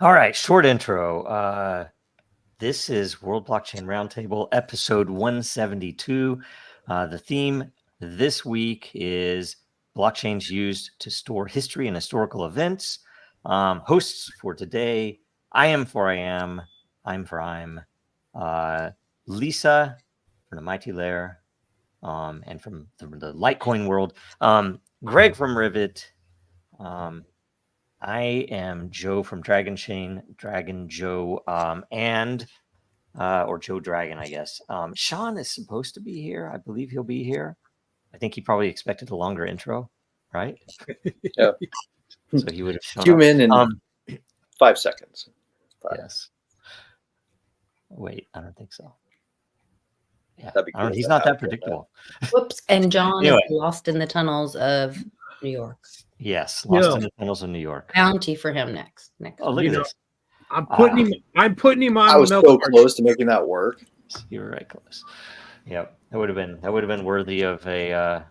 All right, short intro. This is World Blockchain Roundtable, episode 172. The theme this week is blockchains used to store history and historical events. Hosts for today, I am for I am, I'm for I'm, Lisa from the Mighty Lair, and from the Litecoin world, Greg from Rivet, I am Joe from Dragon Chain, Dragon Joe, and or Joe Dragon, I guess. Sean is supposed to be here. I believe he'll be here. I think he probably expected a longer intro, right? Yeah. So he would have shown Cue up. in 5 seconds. 5. Yes. Wait, I don't think so. Yeah, That'd be cool he's to not have that predictable. Whoops. And John Anyway. is lost in the tunnels of New York. Yes, lost in the tunnels of New York. Bounty for him next. Oh, look at this. I'm putting him on. I was so close to making that work. You were right close. Yep, that would have been worthy of a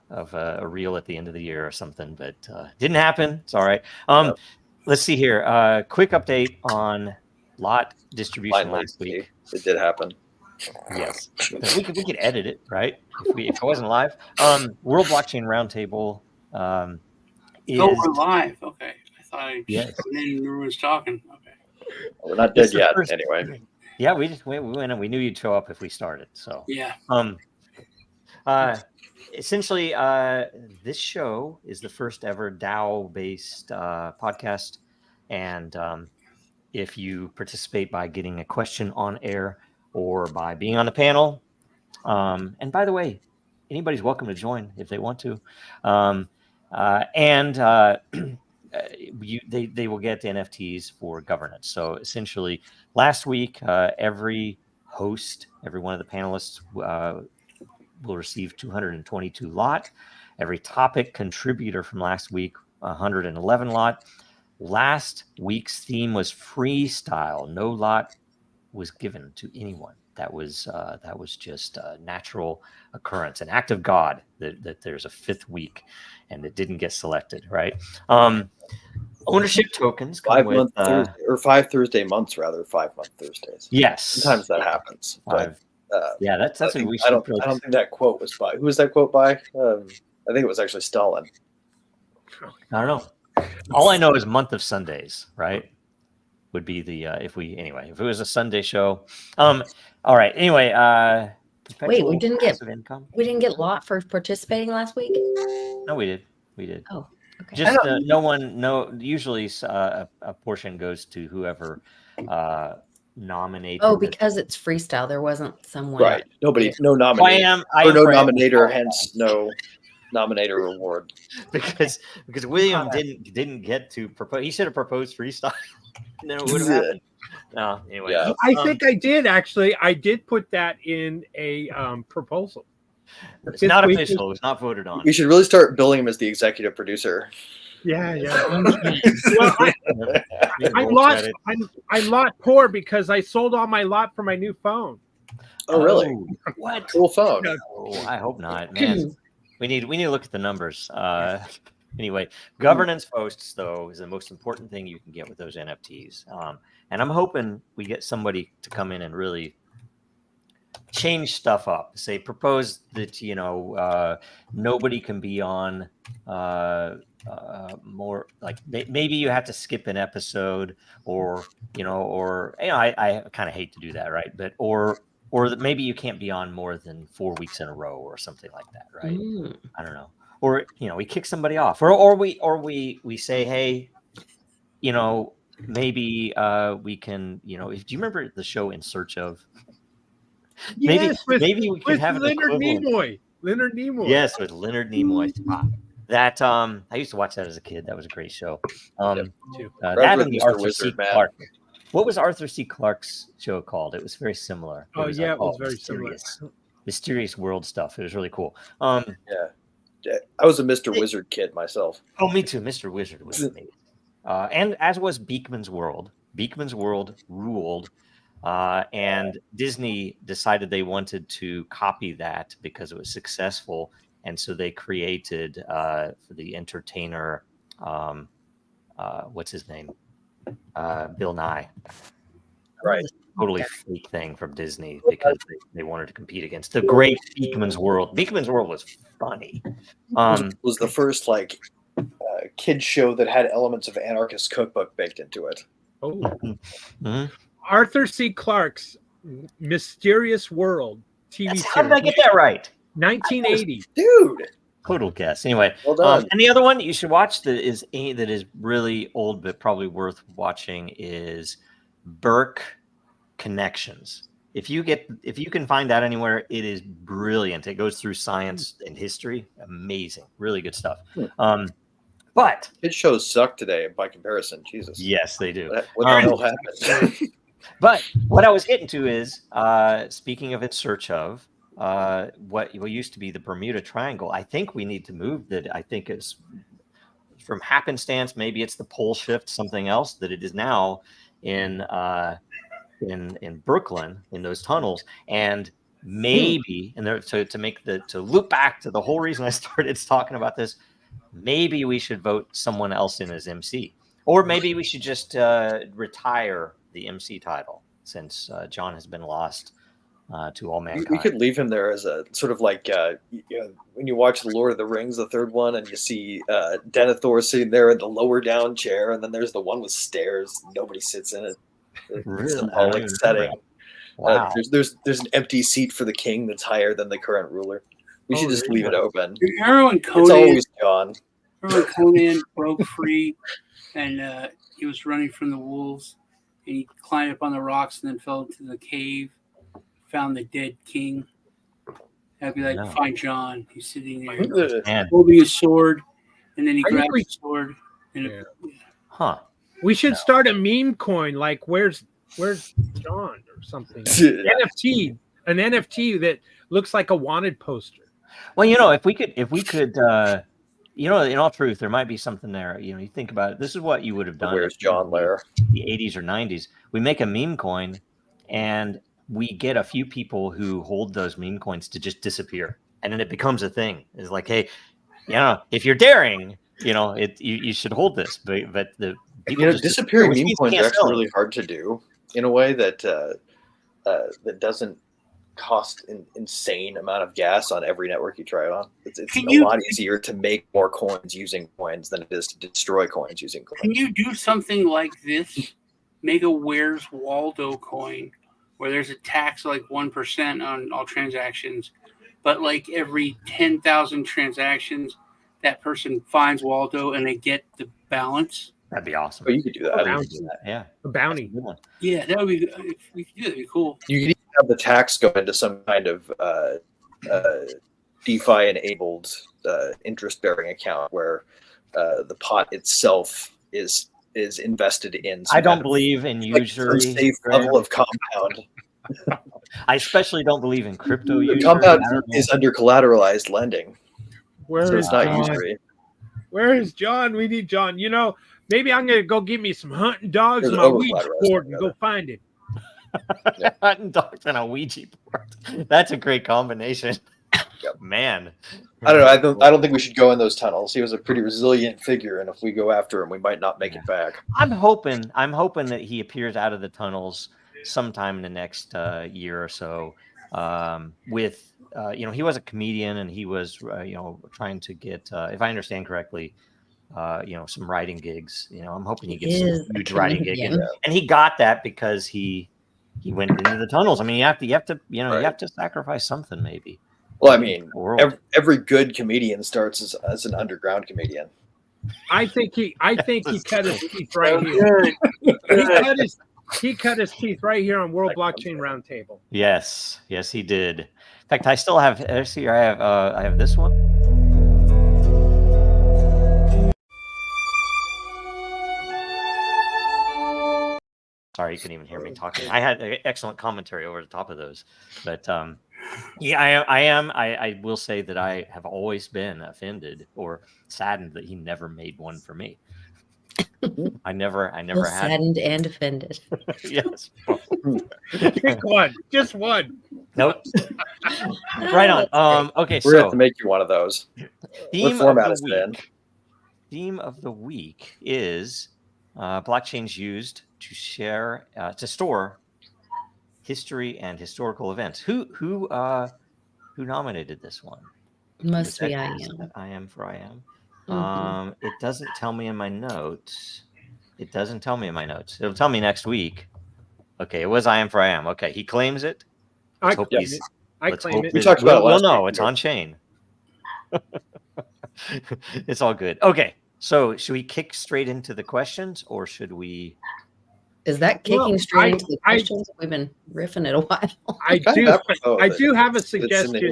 reel at the end of the year or something, but didn't happen. It's all right. Yep. Let's see here. Quick update on lot distribution last week. It did happen. Yes, we could edit it, right? If it wasn't live. World Blockchain Roundtable. We're live. Okay, I thought I everyone was talking. Okay, we're not dead yet. Anyway. Yeah, we went and we knew you'd show up if we started. So yeah. Essentially, this show is the first ever DAO-based podcast, and if you participate by getting a question on air or by being on the panel, and by the way, anybody's welcome to join if they want to, they will get NFTs for governance. So essentially, last week, every host, every one of the panelists will receive 222 lot. Every topic contributor from last week, 111 lot. Last week's theme was freestyle. No lot was given to anyone. That was just a natural occurrence, an act of God that there's a fifth week and it didn't get selected, right? Ownership tokens come 5 with month Thursday, or 5 Thursday months rather, 5 month Thursdays. Yes, sometimes that happens. But, yeah, that's I don't think that quote was by. Who was that quote by? I think it was actually Stalin. I don't know. All I know is month of Sundays, right? Would be the if it was a Sunday show. All right. Anyway, wait, we didn't get lot for participating last week. No, we did. Oh, okay. Just usually a portion goes to whoever nominated. Oh, because it's freestyle, there wasn't someone. Right. No nominee. No nominator, hence no nominator reward. because William didn't get to propose. He should have proposed freestyle. And then it would have happened. No, anyway. Yeah. I think I did actually. I did put that in a proposal. It's not official. It was not voted on. We should really start billing him as the executive producer. Yeah. Well, I'm lot poor because I sold all my lot for my new phone. Oh, really? What? Cool phone. Oh, I hope not, man. We need to look at the numbers. Anyway, governance posts though is the most important thing you can get with those NFTs. And I'm hoping we get somebody to come in and really change stuff up. Say, propose that nobody can be on more, like maybe you have to skip an episode, or I kind of hate to do that, right? But or that maybe you can't be on more than 4 weeks in a row or something like that, right? I don't know. Or we kick somebody off, or we say, hey, maybe we can, do you remember the show In Search Of? Yes, maybe we could have Leonard Nimoy. Yes, with Leonard Nimoy. That I used to watch that as a kid. That was a great show. That and the Arthur C. Clarke. What was Arthur C. Clarke's show called? It was very similar. It was very similar. Mysterious World stuff. It was really cool. Yeah, I was a Mr. Wizard kid myself. Oh, me too. Mr. Wizard was amazing. And as was Beekman's World. Beekman's World ruled. And Disney decided they wanted to copy that because it was successful. And so they created for the entertainer, what's his name? Bill Nye. Right. Totally fake thing from Disney because they wanted to compete against the great Beakman's World. Beakman's World was funny. Was the first like kid show that had elements of Anarchist Cookbook baked into it. Oh, mm-hmm. Arthur C. Clarke's Mysterious World TV series. How did I get that right? 1980, dude. Total guess. Anyway, well done. And the other one you should watch that is really old but probably worth watching is Burke Connections. If you can find that anywhere, it is brilliant. It goes through science and history. Amazing, really good stuff. But his shows suck today by comparison. Jesus. Yes, they do. What the hell happened? But what I was getting to is, speaking of In Search of, what used to be the Bermuda Triangle, I think we need to move that. I think it's from happenstance. Maybe it's the pole shift, something else, that it is now in Brooklyn in those tunnels, and maybe and there to loop back to the whole reason I started talking about this. Maybe we should vote someone else in as MC, or maybe we should just retire the MC title since John has been lost to all mankind. We could leave him there as a sort of like when you watch The Lord of the Rings, the third one, and you see Denethor sitting there in the lower down chair, and then there's the one with stairs. Nobody sits in it. Really? Symbolic setting. Wow. There's an empty seat for the king that's higher than the current ruler. We should just leave it open. Everyone Conan, it's always John. Remember Conan broke free, and he was running from the wolves, and he climbed up on the rocks and then fell into the cave, found the dead king. That'd be like, find John. He's sitting there holding his sword, and then he grabs his sword. And we should start a meme coin like where's John or something. An NFT that looks like a wanted poster. Well, if we could, in all truth, there might be something there. You think about it. This is what you would have done. Where's John Lair? The 80s or 90s. We make a meme coin, and we get a few people who hold those meme coins to just disappear, and then it becomes a thing. It's like, hey, if you're daring, you should hold this. But the people disappearing meme coins are actually really hard to do in a way that that doesn't cost an insane amount of gas on every network you try it on. It's a lot easier to make more coins using coins than it is to destroy coins using coins. Can you do something like this? Make a Where's Waldo coin where there's a tax like 1% on all transactions, but like every 10,000 transactions, that person finds Waldo and they get the balance. That'd be awesome. Oh, you could do that. Yeah, a bounty. Yeah, that would be. If we could do that, that'd be cool. You could even have the tax go into some kind of DeFi-enabled interest-bearing account where the pot itself is invested in. I don't believe in usury. Safe level of compound. I especially don't believe in crypto usury. Compound is under collateralized lending. So it's not usury. Where is John? We need John. Maybe I'm gonna go get me some hunting dogs and my Ouija board and go find him. Hunting dogs and a Ouija board. That's a great combination. Yep. Man. I don't know. I don't think we should go in those tunnels. He was a pretty resilient figure, and if we go after him, we might not make it back. I'm hoping that he appears out of the tunnels sometime in the next year or so. With he was a comedian, and he was trying to get, if I understand correctly, some writing gigs. I'm hoping he gets some huge writing gig, and he got that because he went into the tunnels. I mean, you have to sacrifice something, maybe. Well, I mean, every good comedian starts as an underground comedian. I think he cut his teeth right here. He cut his teeth right here on World Blockchain Roundtable. Yes, he did. In fact, I still have. Let's see, I have this one. Sorry, you couldn't even hear me talking. I had excellent commentary over the top of those, but I will say that I have always been offended or saddened that he never made one for me. I never had saddened and offended. Yes. Pick one, just one. Nope. Right on. Okay, we're gonna have to make you one of those. Theme of the week is blockchains used to share to store history and historical events. Who nominated this one? Must be I am. I am for I am. Mhm. It doesn't tell me in my notes. It'll tell me next week. Okay, it was I am for I am. Okay, he claims it. I claim it. We talked about it last no, week. it's on chain. It's all good. Okay, so should we kick straight into the questions, or should we? Is that kicking straight into the questions? We've been riffing it a while. I do have a suggestion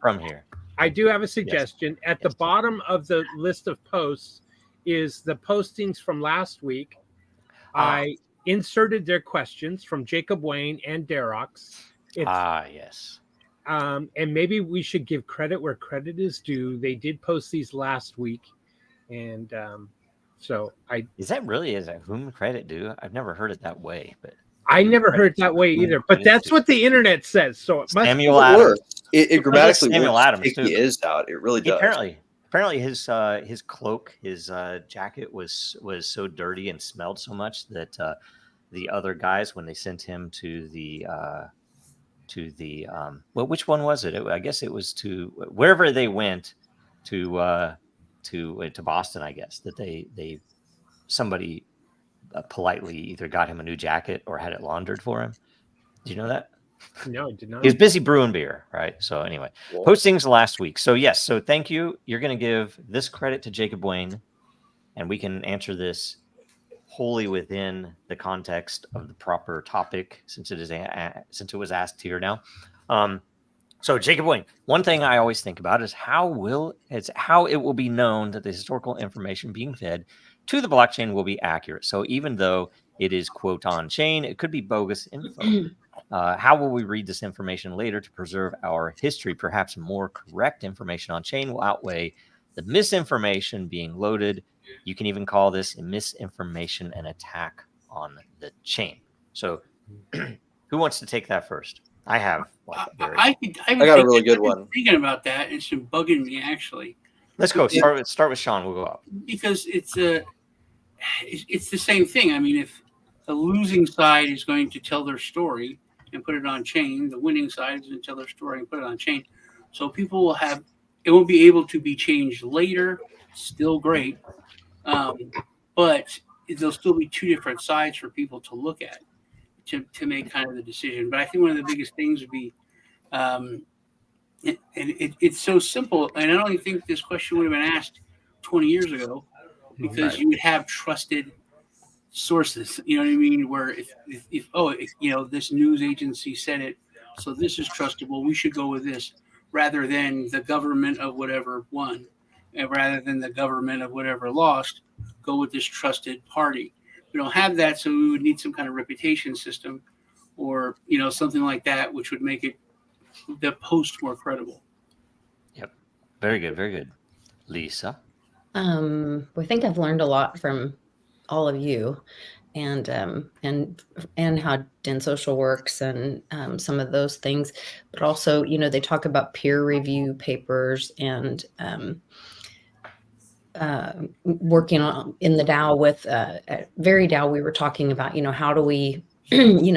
from here. I do have a suggestion. Yes. At the bottom of the list of posts is the postings from last week. I inserted their questions from Jacob Wayne and Derox. Yes. And maybe we should give credit where credit is due. They did post these last week, and is that whom credit due? I've never heard it that way, but I never heard it that way either. But that's what the internet says. So it must Samuel Adams. It grammatically Samuel Adams too. He is out. It really does. Apparently his cloak, his jacket was so dirty and smelled so much that the other guys, when they sent him to the which one was it? I guess it was to wherever they went to Boston. I guess that somebody politely either got him a new jacket or had it laundered for him. Did you know that? No, I did not. He was busy brewing beer, right? So anyway, postings last week. So yes, so thank you. You're going to give this credit to Jacob Wayne, and we can answer this wholly within the context of the proper topic, since it was asked here now. So Jacob Wayne, one thing I always think about is how it will be known that the historical information being fed to the blockchain will be accurate. So even though it is quote on chain, it could be bogus info. How will we read this information later to preserve our history? Perhaps more correct information on chain will outweigh the misinformation being loaded. You can even call this misinformation an attack on the chain. So who wants to take that first? I have. I got a really good one. Thinking about that, it's been bugging me actually. Let's go. Start with Sean. We'll go up because it's the same thing. I mean, if the losing side is going to tell their story and put it on chain, the winning side is going to tell their story and put it on chain. So people will have it won't be able to be changed later. Still great, but there'll still be two different sides for people to look at to make kind of the decision. But I think one of the biggest things would be. It's so simple, and I don't even think this question would have been asked 20 years ago because you would have trusted sources. You know what I mean? Where if this news agency said it, so this is trustable, we should go with this, rather than the government of whatever won, and rather than the government of whatever lost, go with this trusted party. We don't have that, so we would need some kind of reputation system, or something like that, which would make it the post more credible. Yep. Very good. Very good. Lisa? I think I've learned a lot from all of you and how Den Social works and some of those things, but also, they talk about peer review papers and working on in the DAO with at Very DAO, we were talking about, how do we,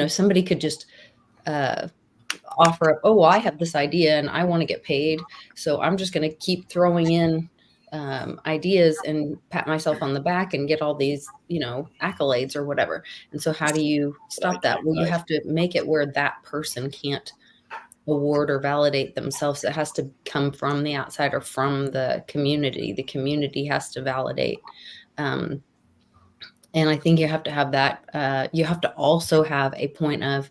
somebody could just offer up, I have this idea and I want to get paid, so I'm just going to keep throwing in ideas and pat myself on the back and get all these accolades or whatever. And so how do you stop that? Well, you have to make it where that person can't award or validate themselves. It has to come from the outside or from the community. The community has to validate. And I think you have to have that. You have to also have a point of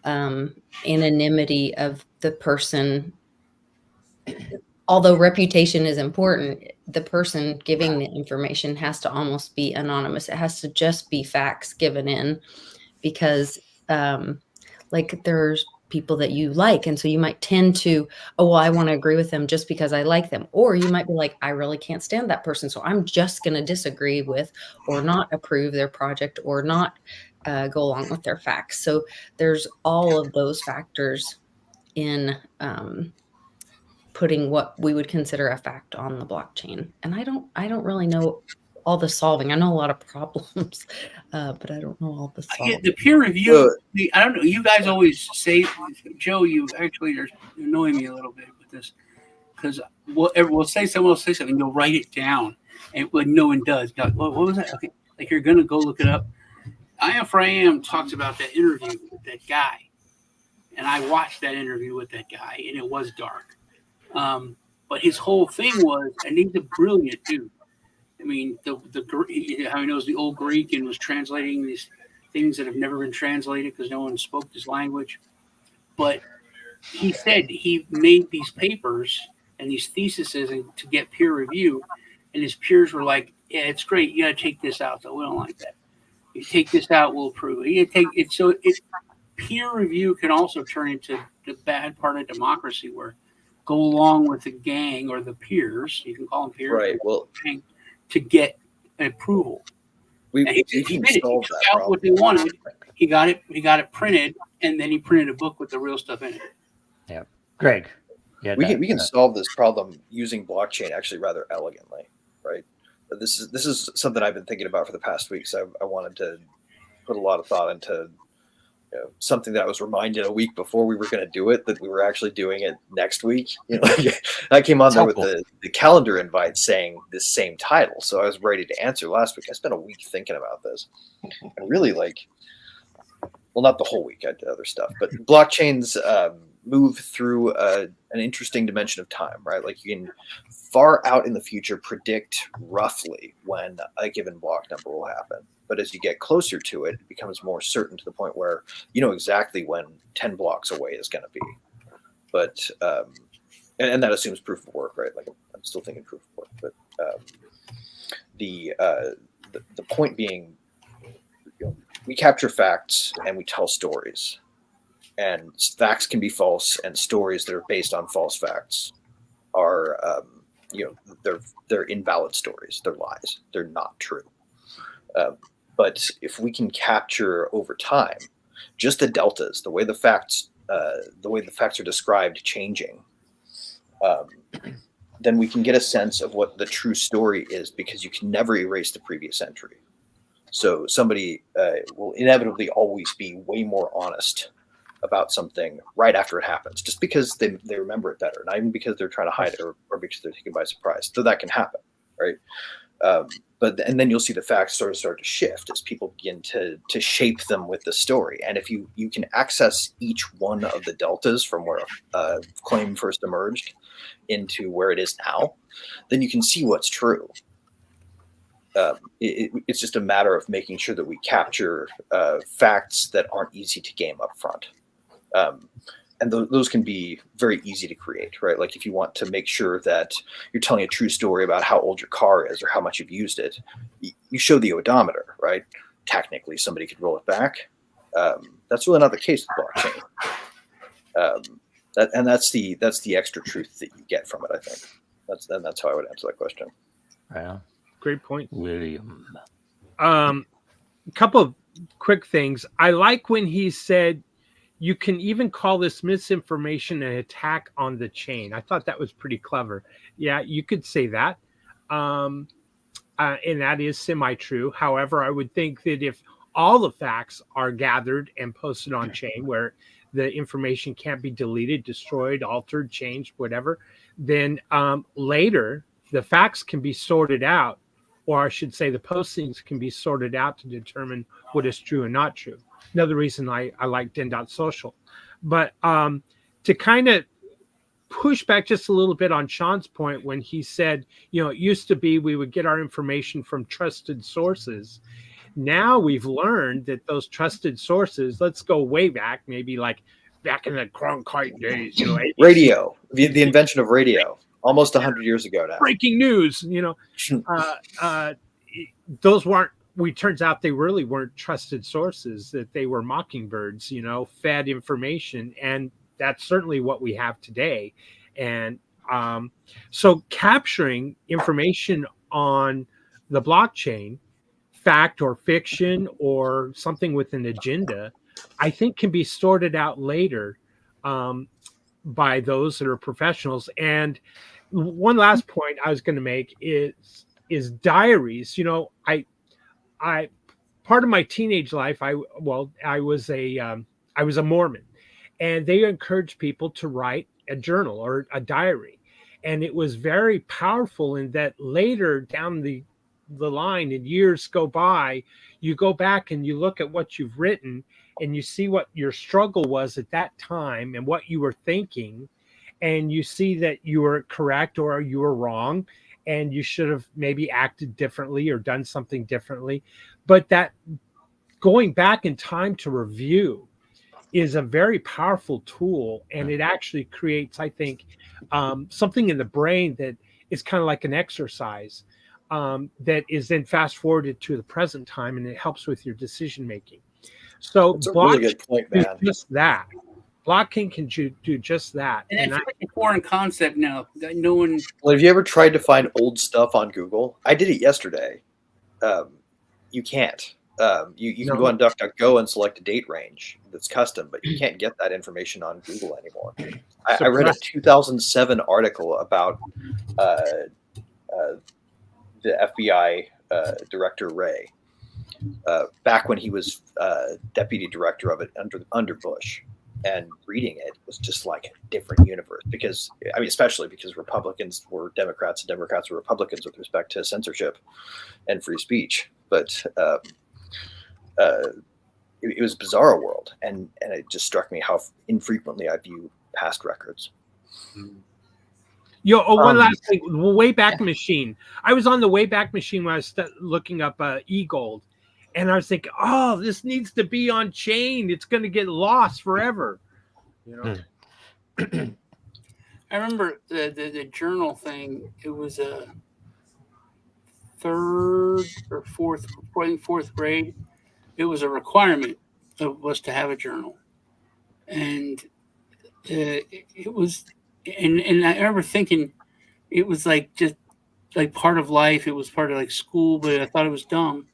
anonymity of the person. Although reputation is important, the person giving the information has to almost be anonymous. It has to just be facts given in, because there's people that you like, and so you might tend to, I want to agree with them just because I like them. Or you might be like, I really can't stand that person, so I'm just going to disagree with or not approve their project or not go along with their facts. So there's all of those factors in putting what we would consider a fact on the blockchain. And I don't really know all the solving. I know a lot of problems, but I don't know all the solving. The peer review, I don't know. You guys always say, Joe, you actually are annoying me a little bit with this, because we'll say someone will say something, you'll write it down, and when no one does, like, what was that? Okay, like you're gonna go look it up. I Am For I Am talks about that interview with that guy, and I watched that interview with that guy, and it was dark. But his whole thing was, and he's a brilliant dude. I mean, how he knows the old Greek and was translating these things that have never been translated because no one spoke his language. But he said he made these papers and these theses to get peer review, and his peers were like, "Yeah, it's great. You got to take this out. So we don't like that. You take this out, we'll approve it." You take it. So peer review can also turn into the bad part of democracy, where go along with the gang or the peers. You can call them peers, right? Well, to get approval. He took out what they wanted. He got it printed, and then he printed a book with the real stuff in it. Yeah, Greg. Yeah, we can solve this problem using blockchain actually rather elegantly, right? This is something I've been thinking about for the past week. So I wanted to put a lot of thought into something that I was reminded a week before we were going to do it, that we were actually doing it next week. I came on there with the calendar invite saying this same title. So I was ready to answer last week. I spent a week thinking about this and really not the whole week. I did other stuff, but blockchains move through an interesting dimension of time, right? Like you can far out in the future predict roughly when a given block number will happen. But as you get closer to it, it becomes more certain to the point where you know exactly when 10 blocks away is going to be. But and that assumes proof of work, right? Like I'm still thinking proof of work. But the point being, we capture facts and we tell stories. And facts can be false, and stories that are based on false facts are, they're invalid stories. They're lies. They're not true. But if we can capture over time just the deltas, the way the facts are described changing, then we can get a sense of what the true story is, because you can never erase the previous entry. So somebody will inevitably always be way more honest about something right after it happens, just because they remember it better, not even because they're trying to hide it or because they're taken by surprise. So that can happen, right? And then you'll see the facts start to shift as people begin to shape them with the story. And if you can access each one of the deltas from where a claim first emerged into where it is now, then you can see what's true. It's just a matter of making sure that we capture facts that aren't easy to game up front. And those can be very easy to create, right? Like if you want to make sure that you're telling a true story about how old your car is or how much you've used it, you show the odometer, right? Technically, somebody could roll it back. That's really not the case with blockchain. That's the extra truth that you get from it, I think. That's how I would answer that question. Yeah. Great point, William. Couple of quick things. I like when he said, you can even call this misinformation an attack on the chain. I thought that was pretty clever. Yeah, you could say that. And that is semi-true. However, I would think that if all the facts are gathered and posted on chain where the information can't be deleted, destroyed, altered, changed, whatever, then later the facts can be sorted out, or I should say the postings can be sorted out to determine what is true and not true. Another reason I like Den.social. But to kind of push back just a little bit on Sean's point when he said, it used to be we would get our information from trusted sources. Now we've learned that those trusted sources, let's go way back, maybe like back in the Cronkite days, radio, the invention of radio, almost 100 years ago now. Breaking news, those weren't. Turns out they really weren't trusted sources, that they were mockingbirds, fed information. And that's certainly what we have today. And so capturing information on the blockchain, fact or fiction or something with an agenda, I think can be sorted out later by those that are professionals. And one last point I was going to make is is diaries. You know, I part of my teenage life, I was a Mormon, and they encouraged people to write a journal or a diary, and it was very powerful in that later down the line and years go by, you go back and you look at what you've written and you see what your struggle was at that time and what you were thinking, and you see that you were correct or you were wrong and you should have maybe acted differently or done something differently. But that going back in time to review is a very powerful tool, and it actually creates, I think, something in the brain that is kind of like an exercise, that is then fast forwarded to the present time, and it helps with your decision making. So that's a really good point, man. just that. Blockchain can do just that. And it's like a foreign concept now. No one. Well, have you ever tried to find old stuff on Google? I did it yesterday. You can't. You can go on DuckDuckGo and select a date range that's custom, but you can't get that information on Google anymore. I read a 2007 article about the FBI director Ray, back when he was deputy director of it under Bush. And reading it was just like a different universe because, I mean, especially because Republicans were Democrats and Democrats were Republicans with respect to censorship and free speech. But it was a bizarre world, and it just struck me how infrequently I view past records. One last thing, Wayback Machine. I was on the Wayback Machine when I was looking up e-gold, and I was thinking, oh, this needs to be on chain. It's going to get lost forever. You know. I remember the journal thing. It was a third or fourth grade. It was a requirement was to have a journal, and it was. And I remember thinking it was like just like part of life. It was part of like school, but I thought it was dumb,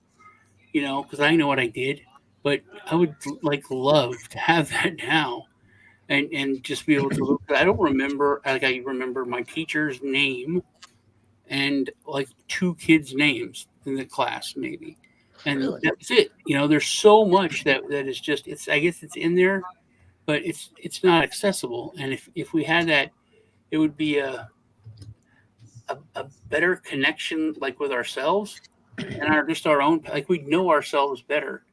you know, because I know what I did. But I would like love to have that now, and just be able to look. I don't remember. Like I remember my teacher's name, and like 2 kids' names in the class, maybe, and Really? that's it. You know, there's so much that is just. It's. I guess it's in there, but it's not accessible. And if we had that, it would be a better connection, like with ourselves and our own, like we'd know ourselves better,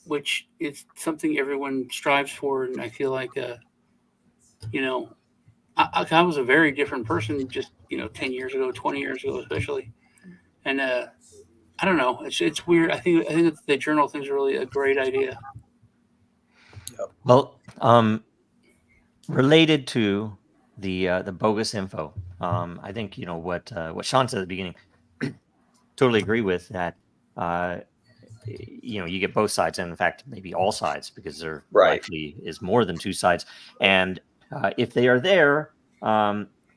which is something everyone strives for. And I feel like, you know, I was a very different person just, 10 years ago, 20 years ago, especially. And I don't know. It's weird. I think the journal thing is really a great idea. Well, related to the bogus info, I think what Sean said at the beginning. Totally agree with that. You get both sides, and in fact, maybe all sides, because there likely is more than 2 sides. And if they are there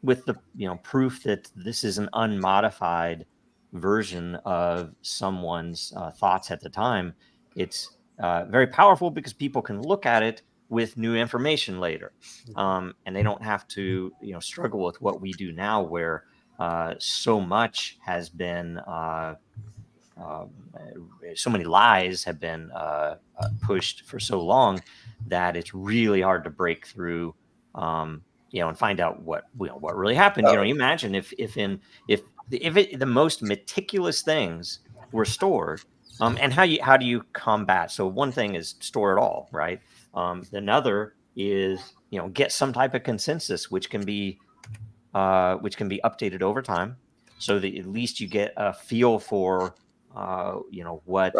with the proof that this is an unmodified version of someone's thoughts at the time, it's very powerful because people can look at it with new information later, and they don't have to struggle with what we do now, where so much has been so many lies have been pushed for so long that it's really hard to break through, and find out what really happened. You imagine if the most meticulous things were stored, and how do you combat? So one thing is store it all, right? Another is get some type of consensus, which can be updated over time, so that at least you get a feel for what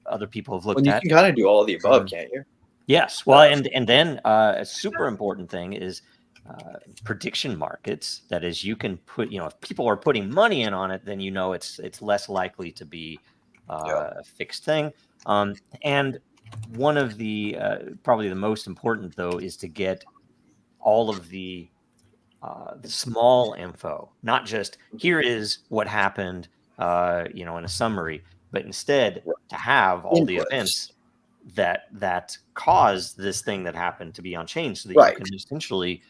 other people have looked at. You can kind of do all of the above, can't you? Yes. Well, and then a super important thing is prediction markets. That is, you can put if people are putting money in on it, then it's less likely to be a fixed thing. And one of the probably the most important, though, is to get all of the small info, not just here is what happened, in a summary, but instead to have all the events that caused this thing that happened to be on chain, so that you can essentially,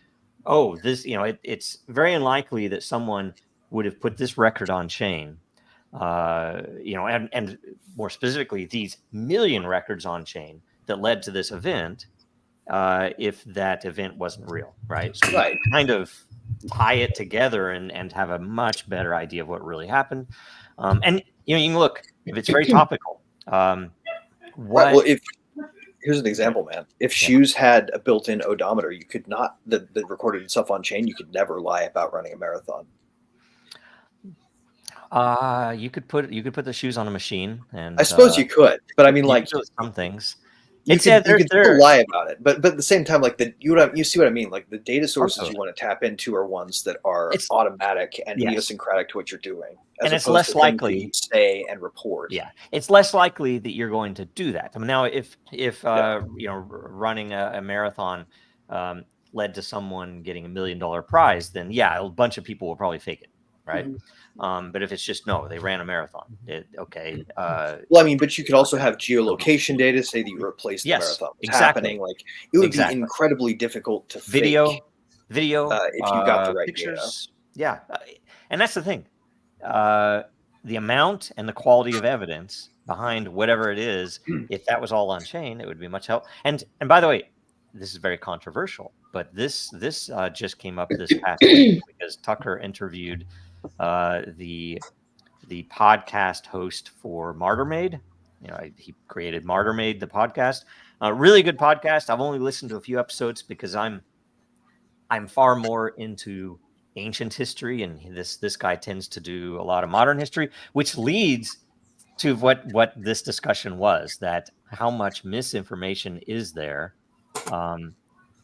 it's very unlikely that someone would have put this record on chain, and more specifically, these million records on chain that led to this event, if that event wasn't real, right? So you kind of tie it together and have a much better idea of what really happened. And you can look, if it's very topical. Right. Well, here's an example, man. If shoes had a built-in odometer, you could not that recorded itself on chain. You could never lie about running a marathon. You could put the shoes on a machine, and I suppose you could, but I mean, like some things. You can still lie about it, but at the same time, like you see what I mean. Like the data sources you want to tap into are ones that are automatic and idiosyncratic to what you're doing, and it's less likely say and report. Yeah, it's less likely that you're going to do that. I mean, now if running a marathon led to someone getting $1 million prize, then a bunch of people will probably fake it, right? Mm-hmm. But if it's just they ran a marathon, well, I mean, but you could also have geolocation data say that you replaced the marathon. Happening, like it would be incredibly difficult to video fake if you got the right pictures. Data. Yeah, and that's the thing. The amount and the quality of evidence behind whatever it is, if that was all on chain, it would be much help. And by the way, this is very controversial, but this just came up this past week because Tucker interviewed the podcast host for MartyrMade. He created MartyrMade, the podcast. Really good podcast. I've only listened to a few episodes because I'm far more into ancient history, and this guy tends to do a lot of modern history, which leads to what this discussion was, that how much misinformation is there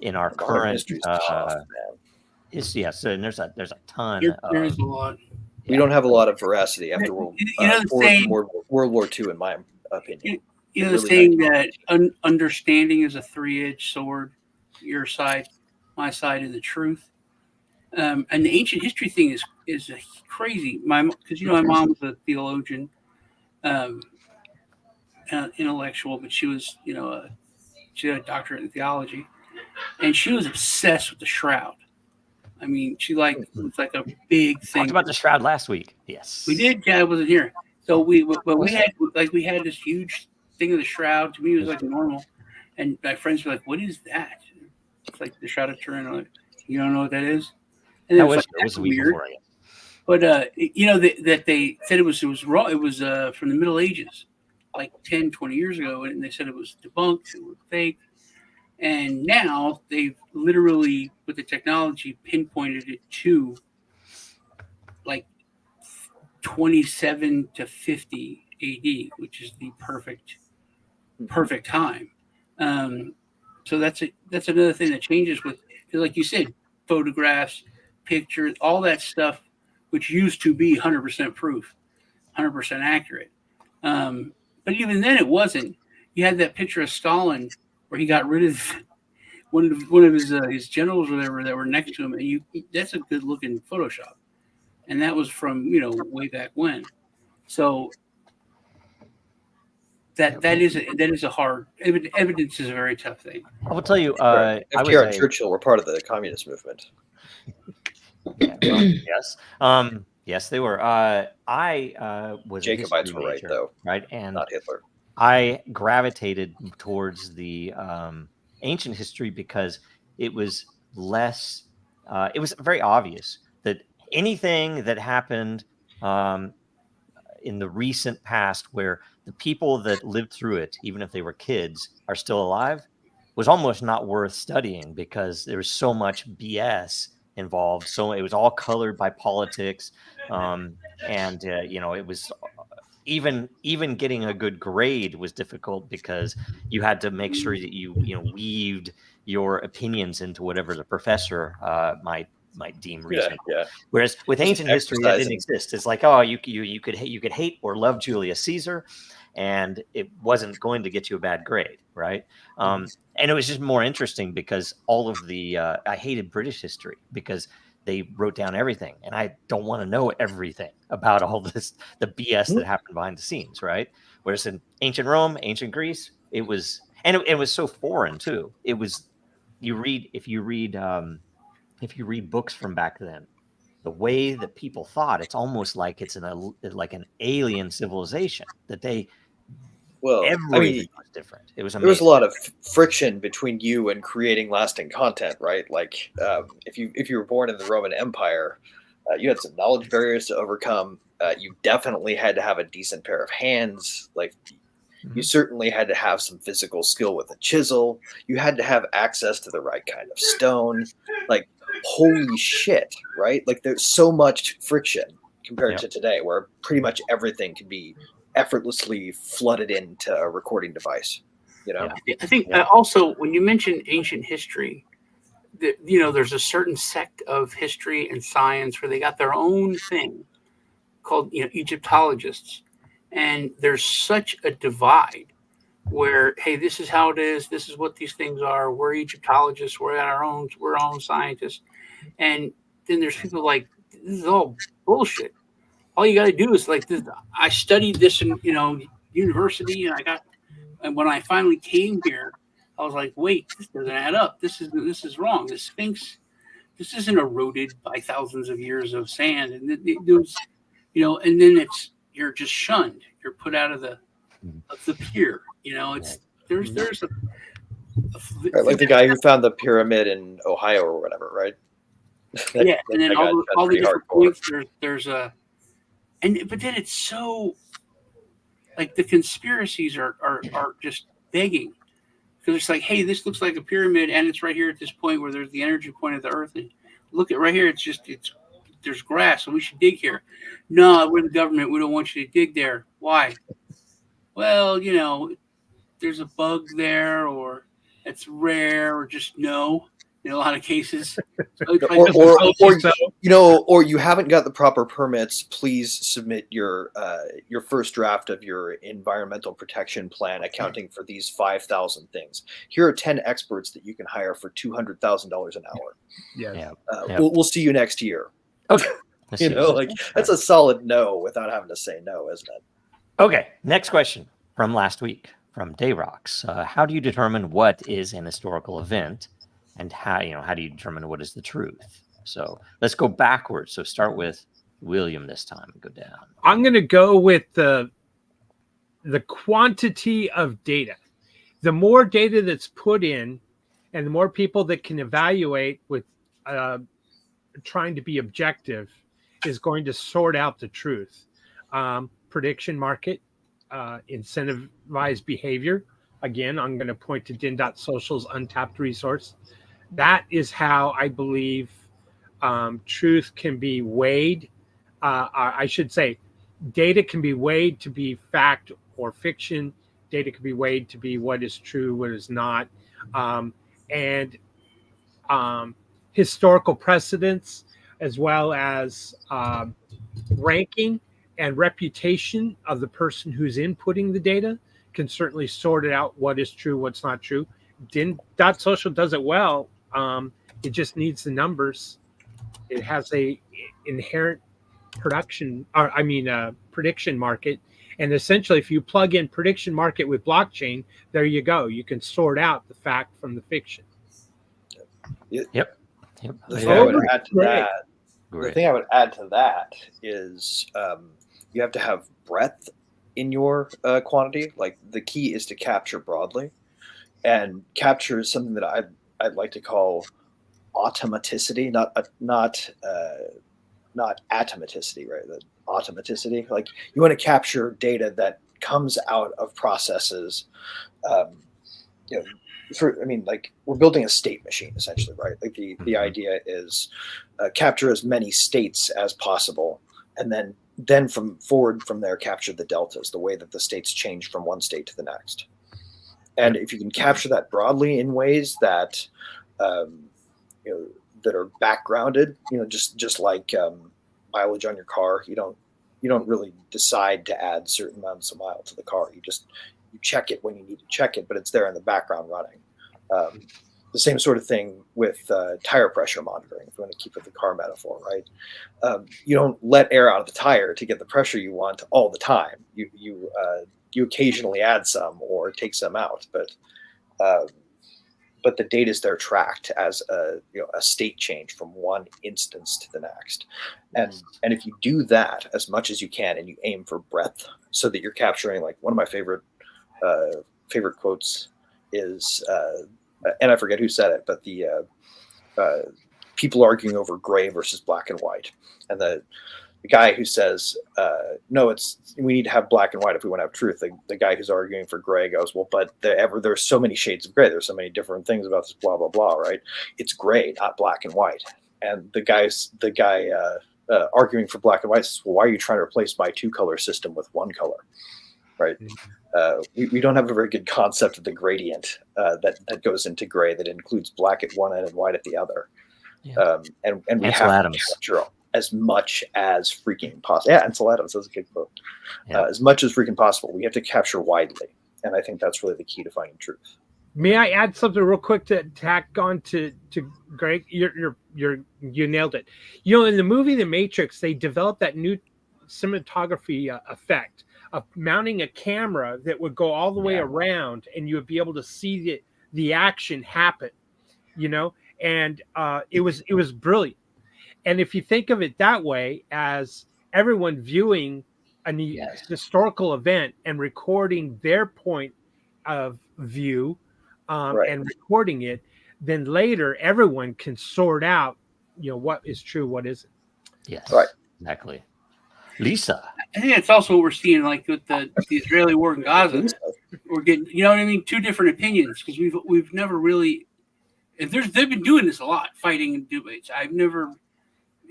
in our current history is tough, yes, and there's a ton. There's a lot. We don't have a lot of veracity after World War II, in my opinion. The saying that understanding is a three-edged sword. Your side, my side, and the truth. And the ancient history thing is crazy. Because my mom was a theologian, intellectual, but she was she had a doctorate in theology, and she was obsessed with the shroud. I mean, it's like a big thing. Talked about the shroud last week. Yes, we did. Yeah, I wasn't here, so we had this huge thing of the shroud. To me, it was like normal, and my friends were like, "What is that?" It's like the shroud of Turin. Like, you don't know what that is? And that was weird. But that they said it was wrong. It was from the Middle Ages, like 10, 20 years ago, and they said it was debunked, it was fake. And now they've literally, with the technology, pinpointed it to like 27 to 50 AD, which is the perfect time. So that's another thing that changes with, like you said, photographs, pictures, all that stuff, which used to be 100% proof, 100% accurate. But even then, it wasn't. You had that picture of Stalin where he got rid of one of his generals or whatever that were next to him, and that's a good looking Photoshop, and that was from way back when. So that is a hard evidence is a very tough thing. I will tell you, FDR and Churchill were part of the communist movement. Yes. Yes, they were. I was Jacobites were right, though, right, and not Hitler. I gravitated towards the ancient history because it was less. It was very obvious that anything that happened in the recent past, where the people that lived through it, even if they were kids, are still alive, was almost not worth studying because there was so much BS involved. So it was all colored by politics, and it was even getting a good grade was difficult because you had to make sure that you weaved your opinions into whatever the professor might deem reasonable. Yeah. Whereas with ancient history, that didn't exist. It's like, oh, you could hate or love Julius Caesar, and it wasn't going to get you a bad grade, right? And it was just more interesting because all of the I hated British history because they wrote down everything, and I don't want to know everything about all this, the BS that happened behind the scenes, right? Whereas in ancient Rome, ancient Greece, it was so foreign too. It was if you read books from back then, the way that people thought, it's almost like it's like an alien civilization that everything was different. It was amazing. There was a lot of friction between you and creating lasting content, right? Like if you were born in the Roman Empire, you had some knowledge barriers to overcome. You definitely had to have a decent pair of hands. Like you certainly had to have some physical skill with a chisel. You had to have access to the right kind of stone. Like, holy shit, right? Like there's so much friction compared to today, where pretty much everything can be effortlessly flooded into a recording device. You know, I think also when you mention ancient history, there's a certain sect of history and science where they got their own thing called Egyptologists, and there's such a divide where, hey, this is how it is, this is what these things are, we're Egyptologists, we're our own scientists. And then there's people like, this is all bullshit. All you got to do is like this. I studied this in university, and when I finally came here, I was like, wait, this doesn't add up. This is wrong. The Sphinx, this isn't eroded by thousands of years of sand, and and then you're just shunned. You're put out of the pier. There's like the guy who found the pyramid in Ohio or whatever, right? And then all the different points. There's a. But then it's so like the conspiracies are just begging, because it's like, hey, this looks like a pyramid, and it's right here at this point where there's the energy point of the Earth. And look at right here, there's grass, so we should dig here. No, we're the government. We don't want you to dig there. Why? Well, there's a bug there, or it's rare, or just no. In a lot of cases, or you haven't got the proper permits. Please submit your first draft of your environmental protection plan, accounting for these 5,000 things. Here are 10 experts that you can hire for $200,000 an hour. Yeah, we'll see you next year. Okay, that's a solid no without having to say no, isn't it? Okay, next question from last week from Dayrox. How do you determine what is an historical event? And how do you determine what is the truth? So let's go backwards. So start with William this time and go down. I'm going to go with the quantity of data. The more data that's put in, and the more people that can evaluate with trying to be objective, is going to sort out the truth. Prediction market, incentivized behavior. Again, I'm going to point to din.social's untapped resource. That is how I believe truth can be weighed. I should say data can be weighed to be fact or fiction. Data can be weighed to be what is true, what is not. And historical precedents, as well as ranking and reputation of the person who's inputting the data, can certainly sort it out what is true, what's not true. Din.social does it well. It just needs the numbers. It has a inherent prediction market. And essentially, if you plug in prediction market with blockchain, there you go. You can sort out the fact from the fiction. Yep. The thing I would add to that is you have to have breadth in your quantity. Like the key is to capture broadly, and capture is something that I'd like to call automaticity, not atomaticity, right? The automaticity. Like you want to capture data that comes out of processes. Like we're building a state machine essentially, right? Like the idea is capture as many states as possible, and then from there capture the deltas, the way that the states change from one state to the next. And if you can capture that broadly in ways that that are backgrounded, just like mileage on your car, you don't really decide to add certain amounts of mile to the car. You check it when you need to check it, but it's there in the background running. The same sort of thing with tire pressure monitoring, if you want to keep with the car metaphor, right? You don't let air out of the tire to get the pressure you want all the time. You occasionally add some or take some out, but but the data is there tracked as a state change from one instance to the next. And if you do that as much as you can, and you aim for breadth, so that you're capturing, like, one of my favorite quotes is, and I forget who said it, but the people arguing over gray versus black and white, and the guy who says, no, we need to have black and white if we want to have truth. The guy who's arguing for gray goes, well, but there's so many shades of gray. There's so many different things about this, blah, blah, blah, right? It's gray, not black and white. And the guy arguing for black and white says, well, why are you trying to replace my 2-color system with 1 color, right? We don't have a very good concept of the gradient that goes into gray, that includes black at one end and white at the other. Yeah. And we Ansel have Adams. to capture as much as freaking possible. Yeah, Ansel Adams, that's a good quote. Yeah. As much as freaking possible, we have to capture widely, and I think that's really the key to finding truth. May I add something real quick to tack on to Greg? You nailed it. In the movie The Matrix, they developed that new cinematography effect of mounting a camera that would go all the way around, and you would be able to see the action happen. And it was brilliant. And if you think of it that way, as everyone viewing a historical event and recording their point of view, and recording it, then later everyone can sort out, what is true, what isn't. Yes, right, exactly. Lisa, I think it's also what we're seeing, like with the Israeli war in Gaza. We're getting, two different opinions, because we've never really. They've been doing this a lot, fighting and debates.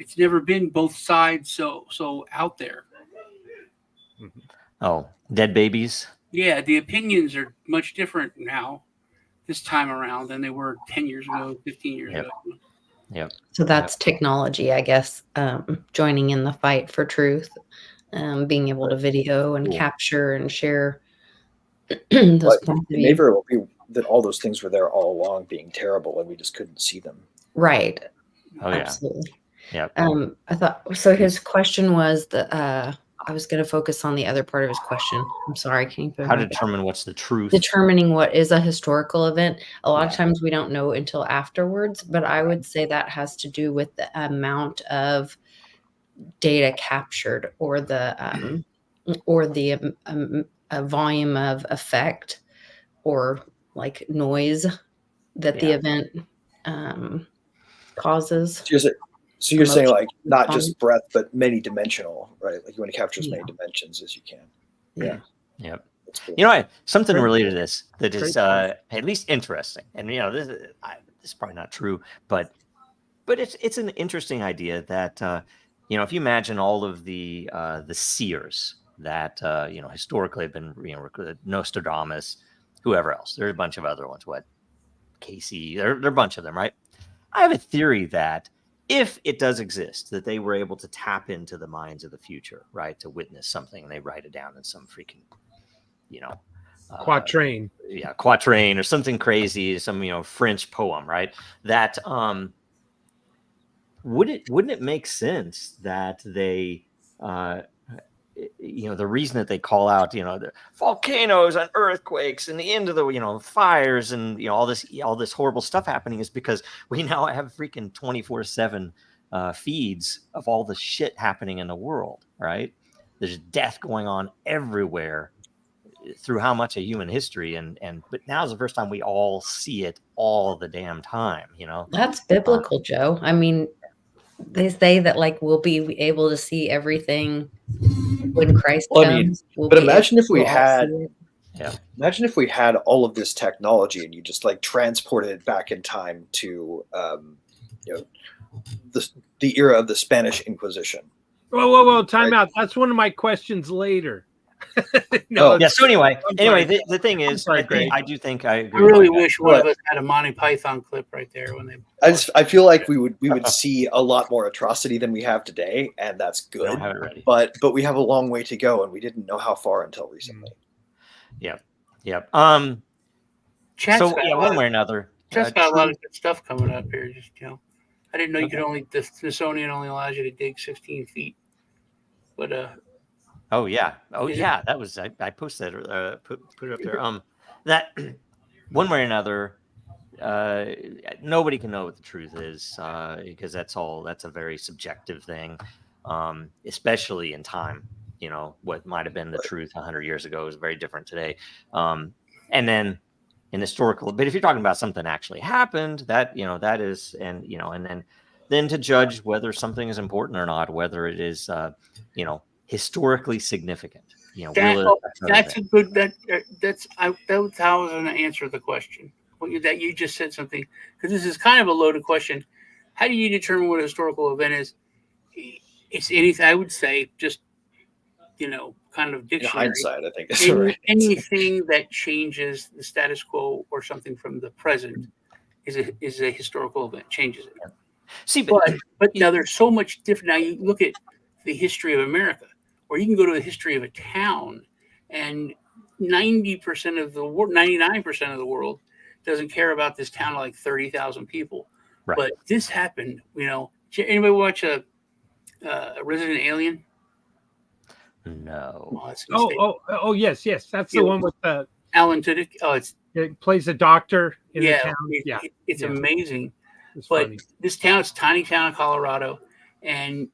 It's never been both sides so out there. Oh, dead babies. Yeah, the opinions are much different now, this time around, than they were 10 years ago, 15 years ago. Yep. So that's technology, I guess, joining in the fight for truth, being able to video and capture and share those points of view. Maybe it will be that all those things were there all along, being terrible, and we just couldn't see them. Right. Oh, yeah. Absolutely. Yeah. I thought so. His question was I was going to focus on the other part of his question. I'm sorry. Can you put how to determine what's the truth? Determining what is a historical event. A lot of times we don't know until afterwards, but I would say that has to do with the amount of data captured, or the volume of effect, or like noise that the event causes. So you're saying, like, not just breadth, but many dimensional, right? Like, you want to capture as many dimensions as you can. Yeah. Yep. Cool. Something related to this that is at least interesting, and this is probably not true, but it's an interesting idea that if you imagine all of the seers that historically have been Nostradamus, whoever else, there are a bunch of other ones. Casey, there are a bunch of them, right? I have a theory that if it does exist, that they were able to tap into the minds of the future, right, to witness something, and they write it down in some freaking, quatrain. Quatrain or something crazy, some French poem, right? That wouldn't it make sense that they the reason that they call out the volcanoes and earthquakes and the end of the fires and all this horrible stuff happening is because we now have freaking 24/7 feeds of all the shit happening in the world, right? There's death going on everywhere through how much of human history, but now's the first time we all see it all the damn time. That's biblical, Joe. I mean, they say that, like, we'll be able to see everything when Christ comes. But imagine if we had all of this technology, and you just, like, transported it back in time to the era of the Spanish Inquisition. Whoa! Time out. That's one of my questions later. So anyway, the thing is, I do think I agree. I really wish one of us had a Monty Python clip right there when they. I feel like we would see a lot more atrocity than we have today, and that's good. I don't have it ready. But we have a long way to go, and we didn't know how far until recently. Yep. One way or another, Just got a lot of good stuff coming up here. Just I didn't know you could the Smithsonian only allows you to dig 16 feet, but that was I posted put it up there. That one way or another, nobody can know what the truth is because that's a very subjective thing, especially in time. What might have been the truth 100 years ago is very different today. And then in historical, but if you're talking about something actually happened, that is, and then to judge whether something is important or not, whether it is historically significant. That's a good that's how I was going to answer the question. That you just said something, because this is kind of a loaded question. How do you determine what a historical event is? It's anything. I would say just kind of dictionary. In hindsight, I think it's right. Anything that changes the status quo or something from the present is a historical event. Changes it. See, but now there's so much different. Now you look at the history of America, or you can go to the history of a town, and 90% of the world, 99% of the world doesn't care about this town of like 30,000 people. Right. But this happened. Anybody watch a Resident Alien? No. Oh, yes. That's the one with Alan Tudyk. It plays a doctor in the town. It's amazing. It's but funny. This town, it's a tiny town in Colorado, and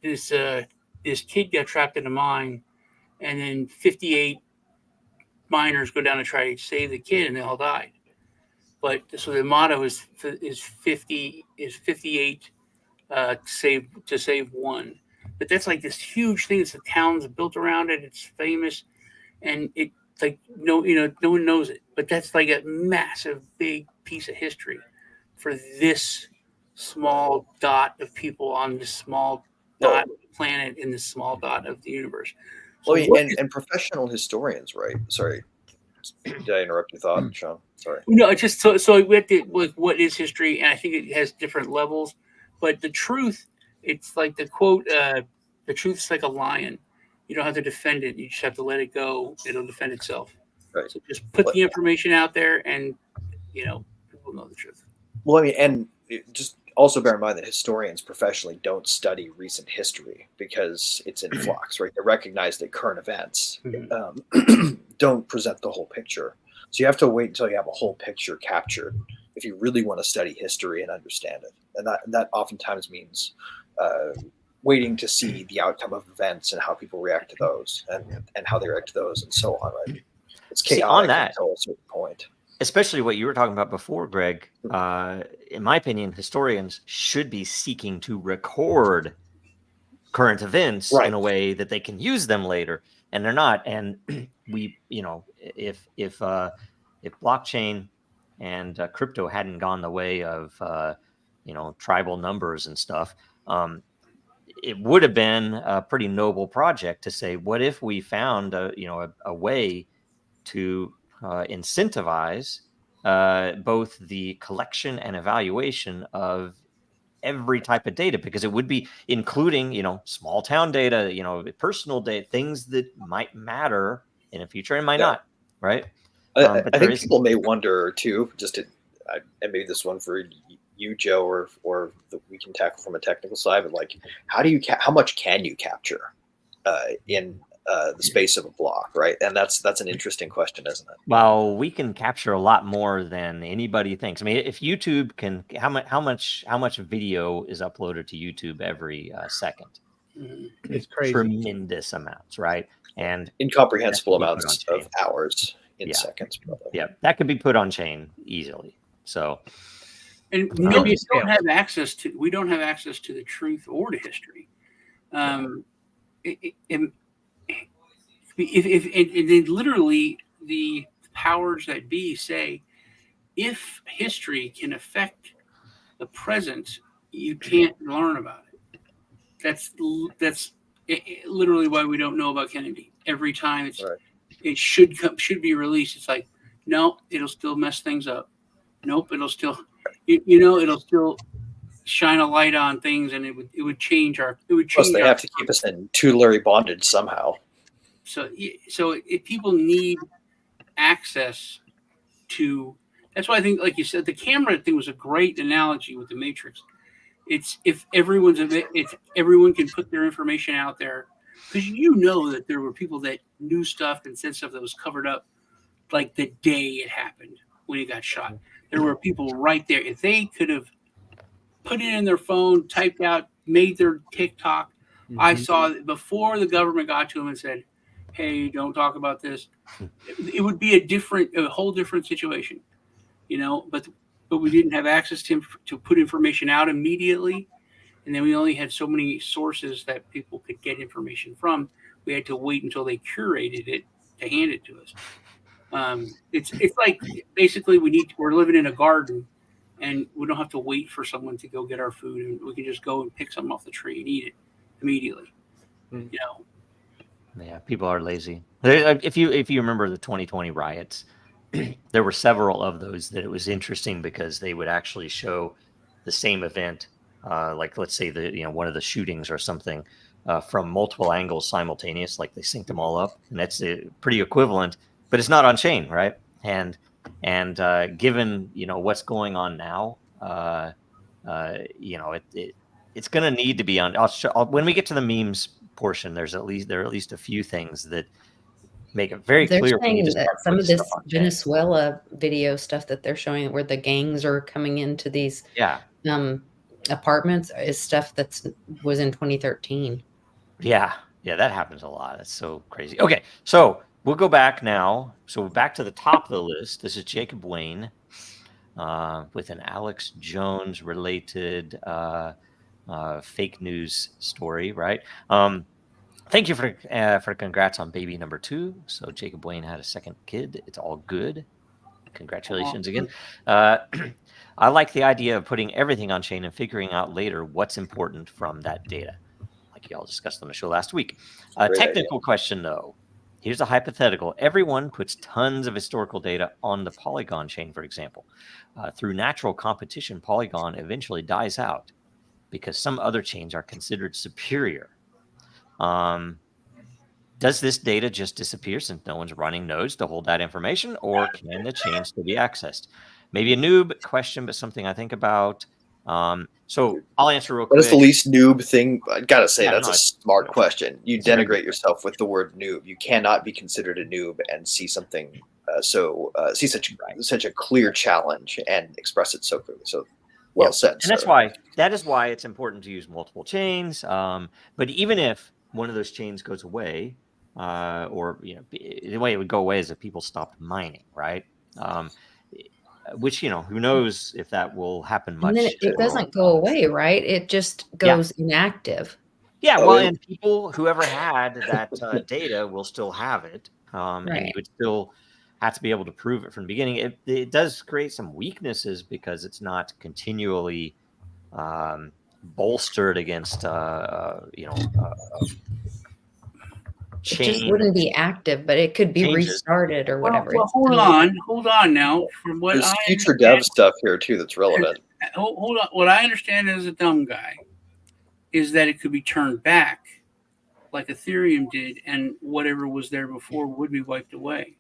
this kid got trapped in a mine, and then 58 miners go down to try to save the kid, and they all died. But so the motto is 58 to save one. But that's like this huge thing. It's the town's built around it. It's famous, and it's like no one knows it. But that's like a massive, big piece of history for this small dot of people on this small dot of the planet in this small dot of the universe. So and professional historians, right? Sorry, did I interrupt your thought, Sean? Sorry. No, it's just so we have to, like, what is history, and I think it has different levels. But the truth, it's like the quote, the truth is like a lion. You don't have to defend it. You just have to let it go. It'll defend itself. Right. So just put the information out there, and people know the truth. Well, I mean, and just also bear in mind that historians professionally don't study recent history because it's in flux, right? They recognize that current events don't present the whole picture. So you have to wait until you have a whole picture captured if you really want to study history and understand it. And that oftentimes means waiting to see the outcome of events and how people react to those and how they react to those and so on, right? It's chaotic until a certain point. Especially what you were talking about before, Greg. In my opinion, historians should be seeking to record current events in a way that they can use them later, and they're not. And we, if blockchain and crypto hadn't gone the way of tribal numbers and stuff, it would have been a pretty noble project to say, what if we found a way to incentivize both the collection and evaluation of every type of data, because it would be including, small town data, personal data, things that might matter in the future and might not, right? I think people may wonder too, and maybe this one for you, Joe, or we can tackle from a technical side, but like, how much can you capture in the space of a block, right? And that's an interesting question, isn't it? Well, we can capture a lot more than anybody thinks. I mean, if YouTube can, how much video is uploaded to YouTube every second? It's crazy. Tremendous amounts, right? And incomprehensible amounts of hours in seconds, probably. Yeah, that could be put on chain easily. So, and we don't have access to the truth or to history. If literally the powers that be say, if history can affect the present, you can't learn about it. That's literally why we don't know about Kennedy. Every time it should be released, it's like, no, it'll still mess things up. Nope, it'll still, it'll still shine a light on things, and it would change our. Plus, they have to keep us in tutelary bondage somehow. So if people need access to, that's why I think, like you said, the camera thing was a great analogy with the Matrix. It's if everyone can put their information out there, because that there were people that knew stuff and said stuff that was covered up, like the day it happened. when he got shot. There were people right there. If they could have put it in their phone, typed out, made their TikTok, I saw that before the government got to him and said, "Hey, don't talk about this." It would be a whole different situation, But we didn't have access to him to put information out immediately, and then we only had so many sources that people could get information from. We had to wait until they curated it to hand it to us. It's like basically we're living in a garden, and we don't have to wait for someone to go get our food, and we can just go and pick something off the tree and eat it immediately. Yeah, people are lazy. If you remember the 2020 riots, there were several of those that it was interesting because they would actually show the same event, like let's say one of the shootings or something, from multiple angles simultaneous, like they synced them all up, and that's pretty equivalent, but it's not on chain, right? And given what's going on now, it's going to need to be on. When we get to the memes portion, there are at least a few things that make it very they're clear. Saying that some of this Venezuela video stuff that they're showing, where the gangs are coming into these apartments, is stuff was in 2013. Yeah, that happens a lot. That's so crazy. Okay, so we'll go back now. So back to the top of the list. This is Jacob Wayne with an Alex Jones related fake news story, right? Thank you for congrats on baby number 2. So Jacob Wayne had a second kid. It's all good. Congratulations again. I like the idea of putting everything on chain and figuring out later what's important from that data, like y'all discussed on the show last week. Technical question though. Here's a hypothetical. Everyone puts tons of historical data on the Polygon chain, for example. Through natural competition, Polygon eventually dies out because some other chains are considered superior. Does this data just disappear since no one's running nodes to hold that information, or can the chain still be accessed? Maybe a noob question, but something I think about. So I'll answer real quick. What is the least noob thing? I gotta say, that's a smart question. You denigrate yourself with the word noob. You cannot be considered a noob and see something see such a clear challenge and express it so clearly. So well said. And that is why it's important to use multiple chains. But even if one of those chains goes away, or the way it would go away is if people stopped mining, right? Which who knows if that will happen much. And then it doesn't go away, right? It just goes inactive. Yeah, well, and whoever had that data will still have it, and you would still have to be able to prove it from the beginning. It does create some weaknesses because it's not continually bolstered against It just wouldn't be active, but it could be restarted or whatever. Well, hold on now. From what there's future dev stuff here too that's relevant. Hold on. What I understand as a dumb guy is that it could be turned back, like Ethereum did, and whatever was there before would be wiped away.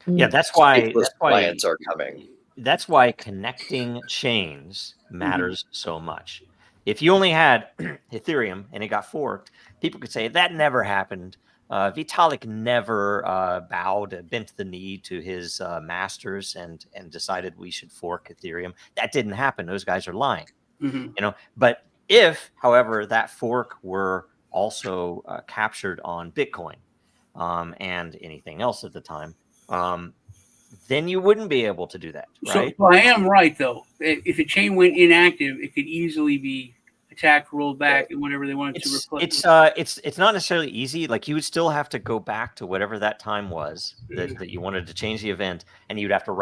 Yeah, that's why clients are coming. That's why connecting chains matters so much. If you only had Ethereum and it got forked, people could say that never happened. Vitalik never bent the knee to his masters and decided we should fork Ethereum. That didn't happen. Those guys are lying. But if, however, that fork were also captured on Bitcoin and anything else at the time, then you wouldn't be able to do that, right? So I am right, though. If a chain went inactive, it could easily be attacked, rolled back, and whatever they wanted to replace. It's not necessarily easy. Like you would still have to go back to whatever that time was that you wanted to change the event, and you'd have to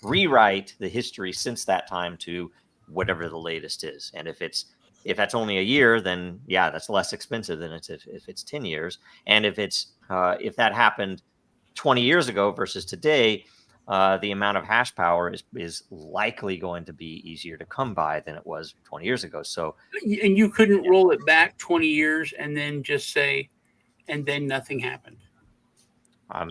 rewrite the history since that time to whatever the latest is. And if that's only a year, then that's less expensive than if it's 10 years. And if that happened 20 years ago versus today, the amount of hash power is likely going to be easier to come by than it was 20 years ago. So, and you couldn't roll it back 20 years and then just say, and then nothing happened. I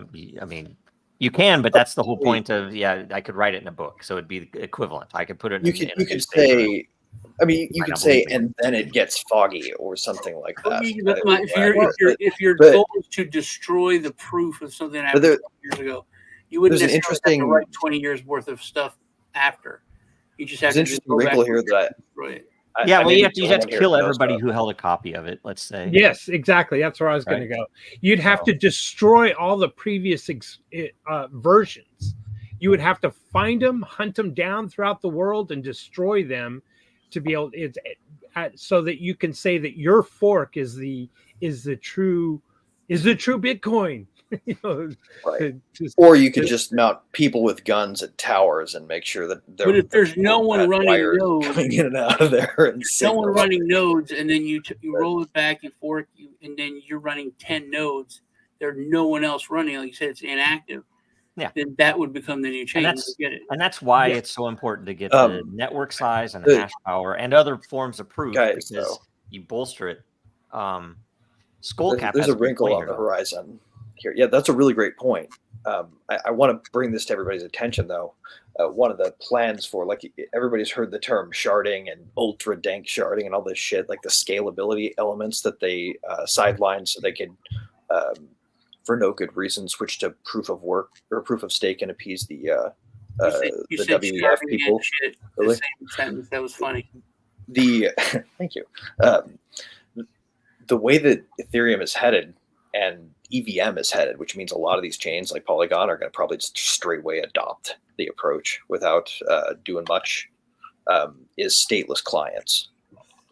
mean, you can, but that's the whole point of I could write it in a book, so it'd be equivalent. I could put it. You could say. I mean, you could say, and then it gets foggy or something like that. If your goal is to destroy the proof of something that happened 20 years ago, You wouldn't There's an necessarily have to interesting- write 20 years worth of stuff after. You just have There's to an just interesting go back wrinkle and here that destroy it. Yeah, well, may you be have the to only one here kill who knows everybody about. who held a copy of it. Let's say. Yes, exactly. That's where I was going to go. You'd have to destroy all the previous versions. You would have to find them, hunt them down throughout the world, and destroy them to be able so that you can say that your fork is the true Bitcoin. You know, Right. Or you could just mount people with guns at towers and make sure that But if there's no one running wires nodes, coming in and out of there, and no one running nodes, and then you roll it back, you fork, and then you're running 10 nodes. There's no one else running. Like you said, it's inactive. Yeah. Then that would become the new chain. And that's why it's so important to get the network size and hash power and other forms of proof, because you bolster it. Skullcap. There's a wrinkle on the horizon here. Yeah, that's a really great point. I want to bring this to everybody's attention, though. One of the plans for, like, everybody's heard the term sharding and ultra dank sharding and all this shit, like the scalability elements that they sidelined so they could, for no good reason, switch to proof of work or proof of stake and appease the WEF people. Shit, really? The same sentence. That was funny. Thank you. The way that Ethereum is headed and EVM is headed, which means a lot of these chains like Polygon are going to probably just straightway adopt the approach without doing much, is stateless clients.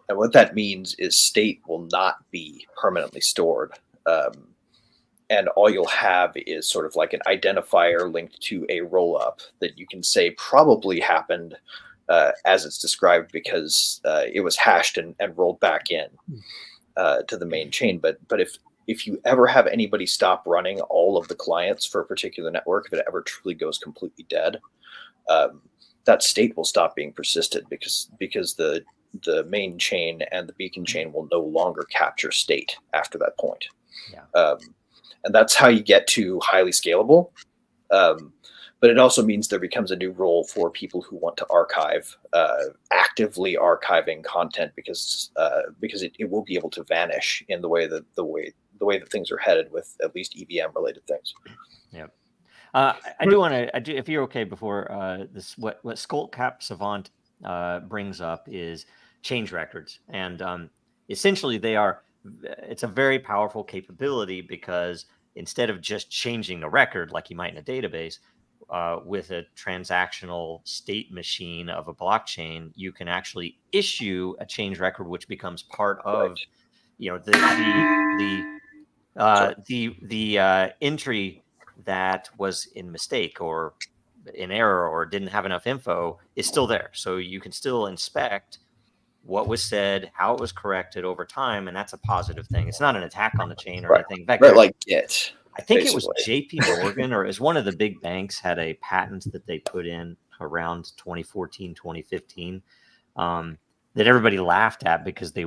And what that means is state will not be permanently stored. And all you'll have is sort of like an identifier linked to a roll-up that you can say probably happened as it's described because it was hashed and rolled back in. To the main chain, but if you ever have anybody stop running all of the clients for a particular network, if it ever truly goes completely dead, that state will stop being persisted because the main chain and the beacon chain will no longer capture state after that point. Yeah. And that's how you get to highly scalable. But it also means there becomes a new role for people who want to archive, actively archiving content because it will be able to vanish in the way that things are headed with at least EVM related things. Yeah, I do want to. If you're okay, before this, what Skullcap Savant brings up is change records, and essentially it's a very powerful capability because instead of just changing a record like you might in a database. With a transactional state machine of a blockchain, you can actually issue a change record, which becomes part of, the entry that was in mistake or in error or didn't have enough info is still there. So you can still inspect what was said, how it was corrected over time, and that's a positive thing. It's not an attack on the chain or anything. In fact, like Git. I think it was JP Morgan or it was one of the big banks had a patent that they put in around 2014, 2015 that everybody laughed at because they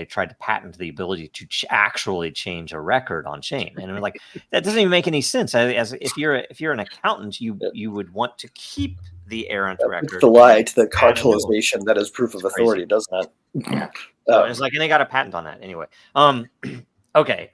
tried to patent the ability to actually change a record on chain. And I'm like, that doesn't even make any sense. As if you're an accountant, you would want to keep the errant record. The lie to the cartelization that is proof of authority, doesn't it? Yeah. So it's like, and they got a patent on that anyway. Okay.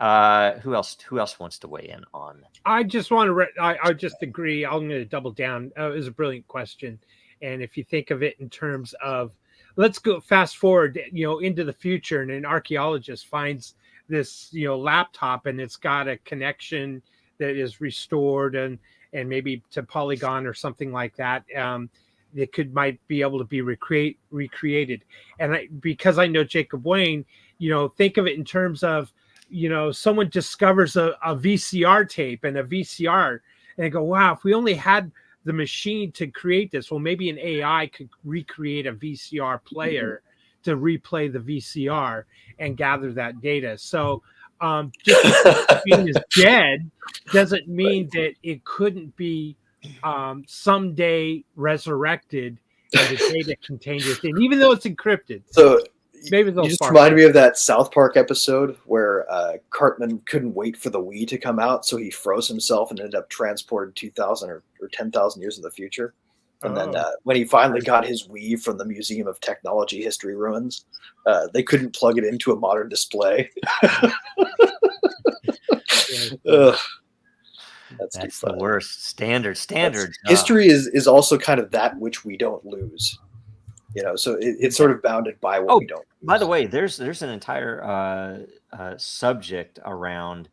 Who else wants to weigh in on? I just want to. I just agree. I'm going to double down. It was a brilliant question, and if you think of it in terms of, let's go fast forward, into the future, and an archaeologist finds this, laptop, and it's got a connection that is restored, and maybe to Polygon or something like that. It might be able to be recreated, and because I know Jacob Wayne, think of it in terms of. Someone discovers a VCR tape and a VCR and they go, wow, if we only had the machine to create this, well, maybe an AI could recreate a VCR player to replay the VCR and gather that data. So just because the machine is dead doesn't mean that it couldn't be someday resurrected and the data contained within, even though it's encrypted. So maybe they'll just reminded me of that South Park episode where Cartman couldn't wait for the Wii to come out, so he froze himself and ended up transported 2,000 or 10,000 years in the future. And then when he finally got his Wii from the Museum of Technology History Ruins, they couldn't plug it into a modern display. That's the worst. Standards. History is also kind of that which we don't lose. So it's sort of bounded by what we don't lose. By the way, there's an entire subject around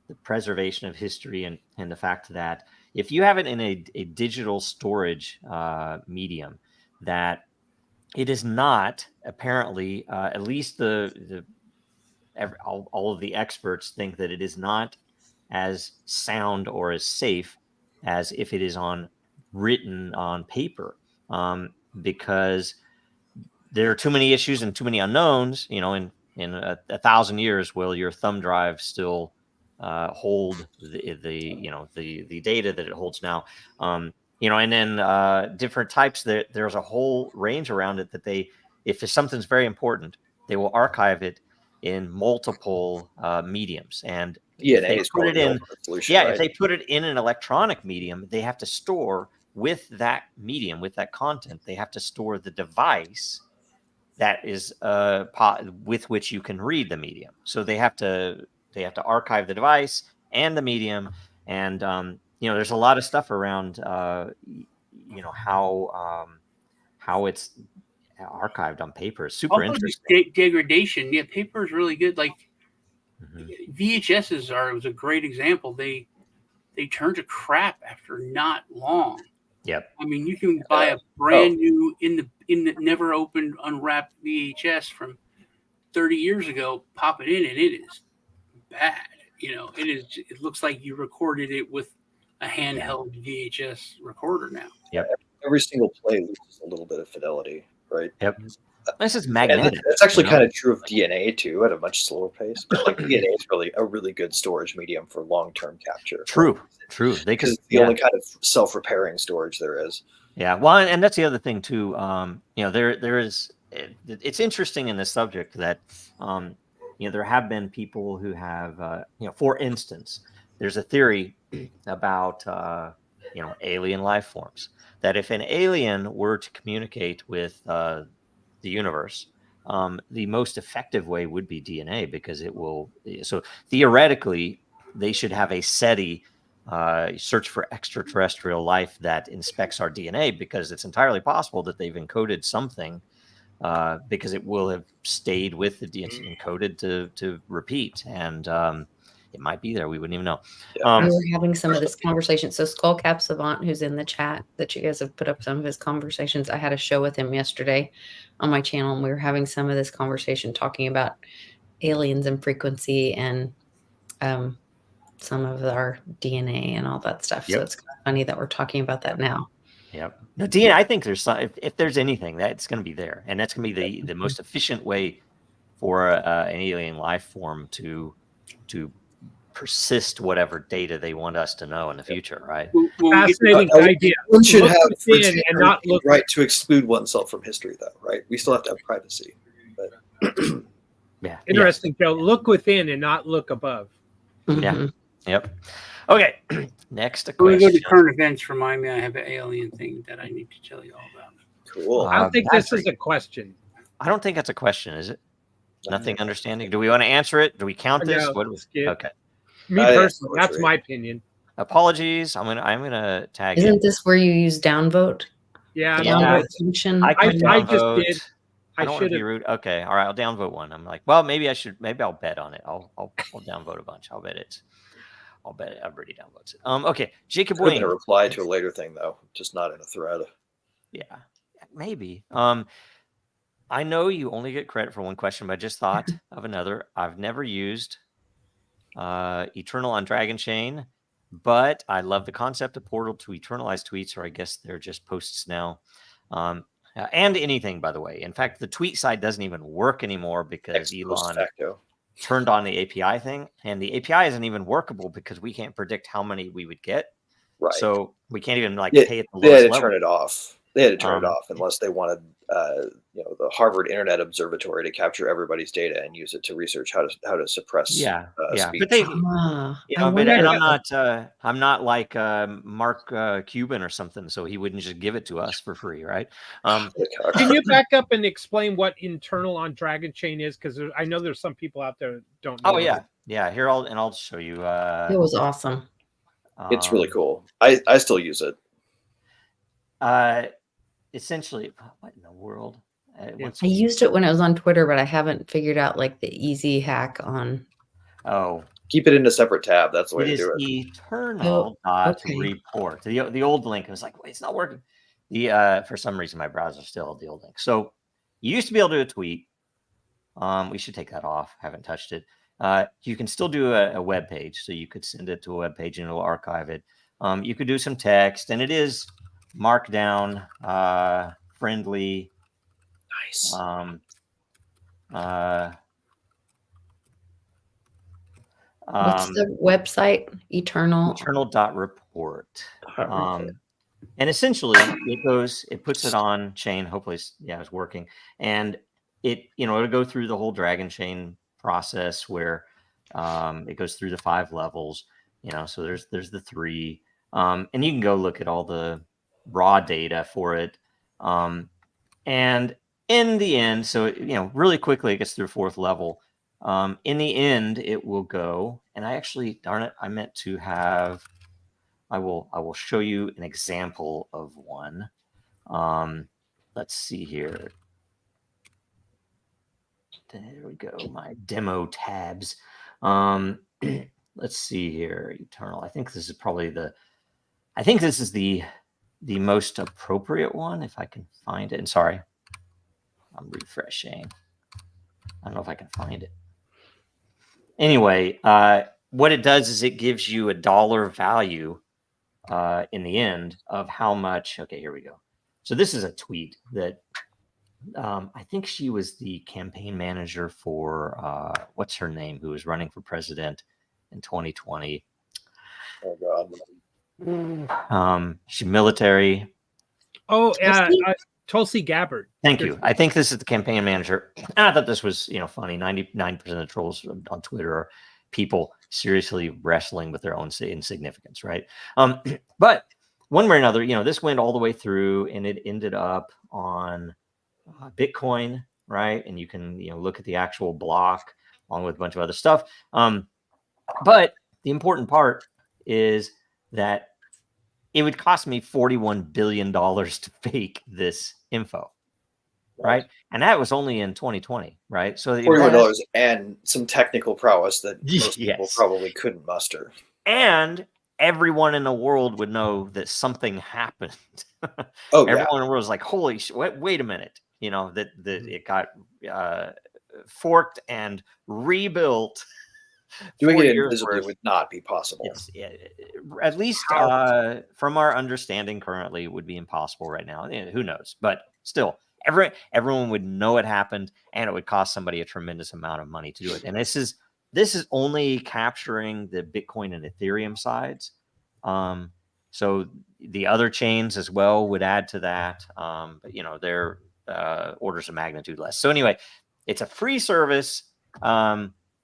the preservation of history and the fact that if you have it in a digital storage medium, that it is not apparently, at least all of the experts think that it is not as sound or as safe as if it is written on paper, because there are too many issues and too many unknowns. In 1,000 years, will your thumb drive still hold the data that it holds now? And then different types. There's a whole range around it that if something's very important, they will archive it in multiple mediums. And DNA is put it in, solution, right? If they put it in an electronic medium, they have to store with that medium, with that content, they have to store the device that is with which you can read the medium. So they have to archive the device and the medium. And there's a lot of stuff around how it's archived on paper. It's super interesting. Degradation. Yeah, paper is really good. Like VHSs was a great example. They turn to crap after not long. Yep. I mean, you can buy a brand new in the never opened unwrapped VHS from 30 years ago, pop it in, and it is bad. It looks like you recorded it with a handheld VHS recorder now. Yep. Every single play loses a little bit of fidelity, right? Yep. This is magnetic. It's actually kind of true of DNA too, at a much slower pace. But like DNA is really a really good storage medium for long-term capture. True. Because it's the only kind of self-repairing storage there is. Yeah. Well, and that's the other thing too. There is. It's interesting in this subject that there have been people who have for instance, there's a theory about alien life forms, that if an alien were to communicate with the universe, the most effective way would be DNA, because it will. So theoretically, they should have a SETI search for extraterrestrial life that inspects our DNA, because it's entirely possible that they've encoded something, because it will have stayed with the DNA encoded to repeat, and it might be there. We wouldn't even know. We were having some of this conversation. So Skullcap Savant, who's in the chat that you guys have put up some of his conversations, I had a show with him yesterday on my channel, and we were having some of this conversation talking about aliens and frequency and some of our DNA and all that stuff. Yep. So it's kind of funny that we're talking about that now. Yep. The DNA, I think there's if there's anything, that's going to be there, and that's going to be the most efficient way for an alien life form to persist whatever data they want us to know in the future, right? Fascinating idea. One should have and not look right to exclude oneself from history, though, right? We still have to have privacy. But yeah. Interesting, Joe. Look within and not look above. Yeah. Yep. Okay. Next question. When we go to current events, remind me I have an alien thing that I need to tell you all about. Cool. I don't think this is a question. I don't think that's a question, is it? Nothing understanding. Do we want to answer it? Do we count this? No, What was okay? Me personally, that's my opinion. Apologies. I'm gonna tag. Isn't this where you use downvote? Yeah. Downvote function. I just did. I don't want to be rude. Okay. All right. I'll downvote one. I'm like, well, maybe I'll bet on it. I'll downvote a bunch. I'll bet everybody downvotes it. Okay. Jacob Wayne. I'm going to reply to a later thing, though, just not in a thread. Yeah, maybe. I know you only get credit for one question, but I just thought of another. I've never used Eternal on Dragon Chain, but I love the concept of portal to eternalize tweets, or I guess they're just posts now. And anything, by the way. In fact, the tweet side doesn't even work anymore because Elon turned on the API thing, and the API isn't even workable because we can't predict how many we would get. Right. So we can't even pay at the lowest level. They had to turn it off. They had to turn it off unless they wanted, the Harvard Internet Observatory to capture everybody's data and use it to research how to suppress. Speech. But they, I'm not like Mark Cuban or something, so he wouldn't just give it to us for free, right? Can you back up and explain what internal on Dragon Chain is? Because I know there's some people out there that don't know. Oh yeah. Here I'll show you. It was awesome. It's really cool. I still use it. Essentially, what in the world? I used it when I was on Twitter, but I haven't figured out like the easy hack on. Oh, keep it in a separate tab. That's the way it to is do it. eternal.report. The old link. I was like, wait, it's not working. For some reason my browser still had the old link. So you used to be able to do a tweet. We should take that off. Haven't touched it. You can still do a web page, so you could send it to a web page and it'll archive it. You could do some text, and it is markdown friendly. Nice. What's the website? Eternal.report. And essentially it puts it on chain. Hopefully, it's working. And it'll go through the whole Dragon Chain process where it goes through the 5 levels, so there's the 3. And you can go look at all the raw data for it. And in the end, so, really quickly it gets through 4th level. In the end, it will go, and I actually, darn it, I meant to have, I will show you an example of one. Let's see here. There we go, my demo tabs. Let's see here, Eternal. I think this is probably the most appropriate one, if I can find it. And sorry, I'm refreshing. I don't know if I can find it. Anyway, what it does is it gives you a dollar value in the end of how much. Okay, here we go. So this is a tweet that I think she was the campaign manager for what's her name, who was running for president in 2020. Oh God. She's military. Oh, Tulsi Gabbard. Thank you. I think this is the campaign manager. I thought this was, funny. 99% of the trolls on Twitter are people seriously wrestling with their own insignificance, right? But one way or another, this went all the way through, and it ended up on Bitcoin, right? And you can, look at the actual block along with a bunch of other stuff. But the important part is that it would cost me $41 billion to fake this info, right? And that was only in 2020, right? So $41 and some technical prowess that most people probably couldn't muster. And everyone in the world would know that something happened. Everyone in the world was like, holy shit, wait a minute. That it got forked and rebuilt. Doing it invisibly would not be possible. At least from our understanding currently, it would be impossible right now. Who knows? But still, everyone would know it happened, and it would cost somebody a tremendous amount of money to do it. And this is only capturing the Bitcoin and Ethereum sides. So the other chains as well would add to that. But they're orders of magnitude less. So anyway, it's a free service.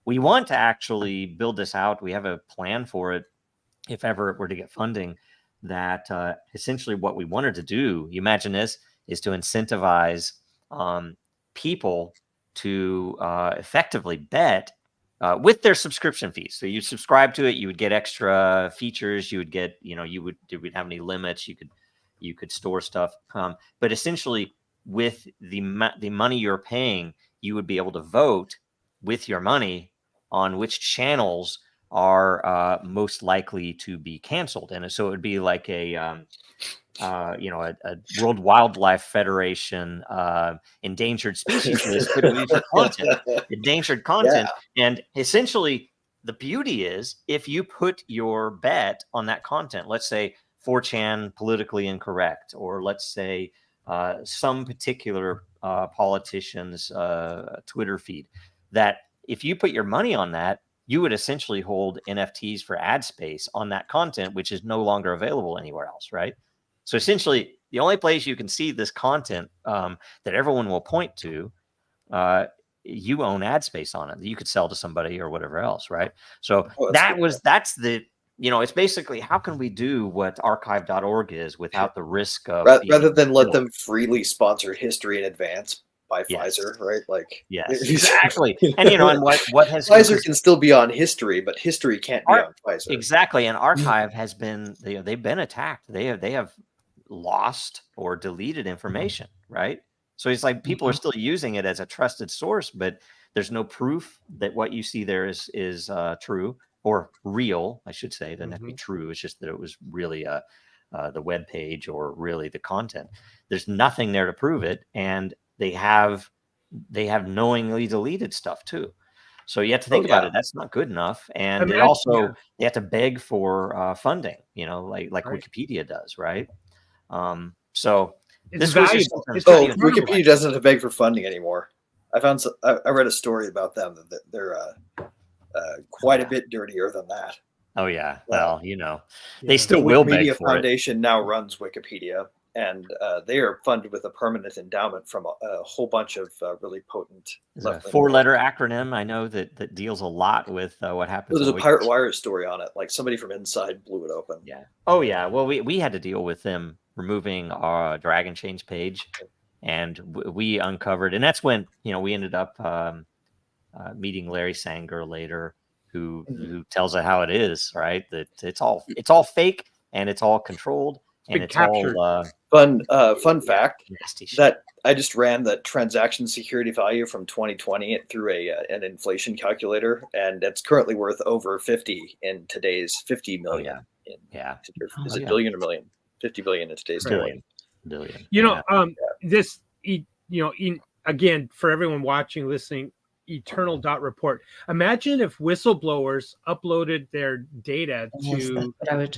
We want to actually build this out. We have a plan for it if ever it were to get funding, that essentially what we wanted to do, you imagine this, is to incentivize people to effectively bet with their subscription fees. So you subscribe to it, you would get extra features, you would get, you would have any limits, you could store stuff. But essentially with the money you're paying, you would be able to vote with your money on which channels are most likely to be canceled. And so it would be like a World Wildlife Federation endangered species list, but for content, endangered content. Yeah. And essentially the beauty is if you put your bet on that content, let's say 4chan politically incorrect, or let's say some particular politician's Twitter feed, that if you put your money on that, you would essentially hold NFTs for ad space on that content, which is no longer available anywhere else, right? So essentially, the only place you can see this content that everyone will point to, you own ad space on it that you could sell to somebody or whatever else, right? So that's the, it's basically, how can we do what archive.org is without the risk of rather than let them freely sponsor history in advance? by Yes. Pfizer, right? Like, yes, exactly. And and what has Pfizer can still be on history, but history can't be on Pfizer. Exactly. And archive has been they've been attacked. They have lost or deleted information, right? So it's like people are still using it as a trusted source, but there's no proof that what you see there is true or real, I should say. It doesn't have to be true. It's just that it was really the web page or really the content. There's nothing there to prove it, and they have knowingly deleted stuff too. So you have to think about it. That's not good enough, and it also they have to beg for funding. Like Wikipedia does, right? So it's this valuable. was just Wikipedia doesn't have to beg for funding anymore. I read a story about them that they're quite a bit dirtier than that. Oh yeah, well, they still will beg Media for it. Foundation now runs Wikipedia, and they are funded with a permanent endowment from a whole bunch of really potent. There's a 4-letter acronym I know that deals a lot with what happens. There's a Pirate Wire story on it. Like somebody from inside blew it open. Yeah. Oh yeah. Well, we had to deal with them removing our Dragon Chains page, and we uncovered, and that's when we ended up meeting Larry Sanger later, who tells it how it is, right? That it's all fake and it's all controlled and it's captured. all fun fact nasty that I just ran the transaction security value from 2020 through an inflation calculator, and it's currently worth over 50 in today's 50 million. Is it billion or million? 50 billion in today's billion. This again, for everyone watching, listening, Eternal Report. Imagine if whistleblowers uploaded their data to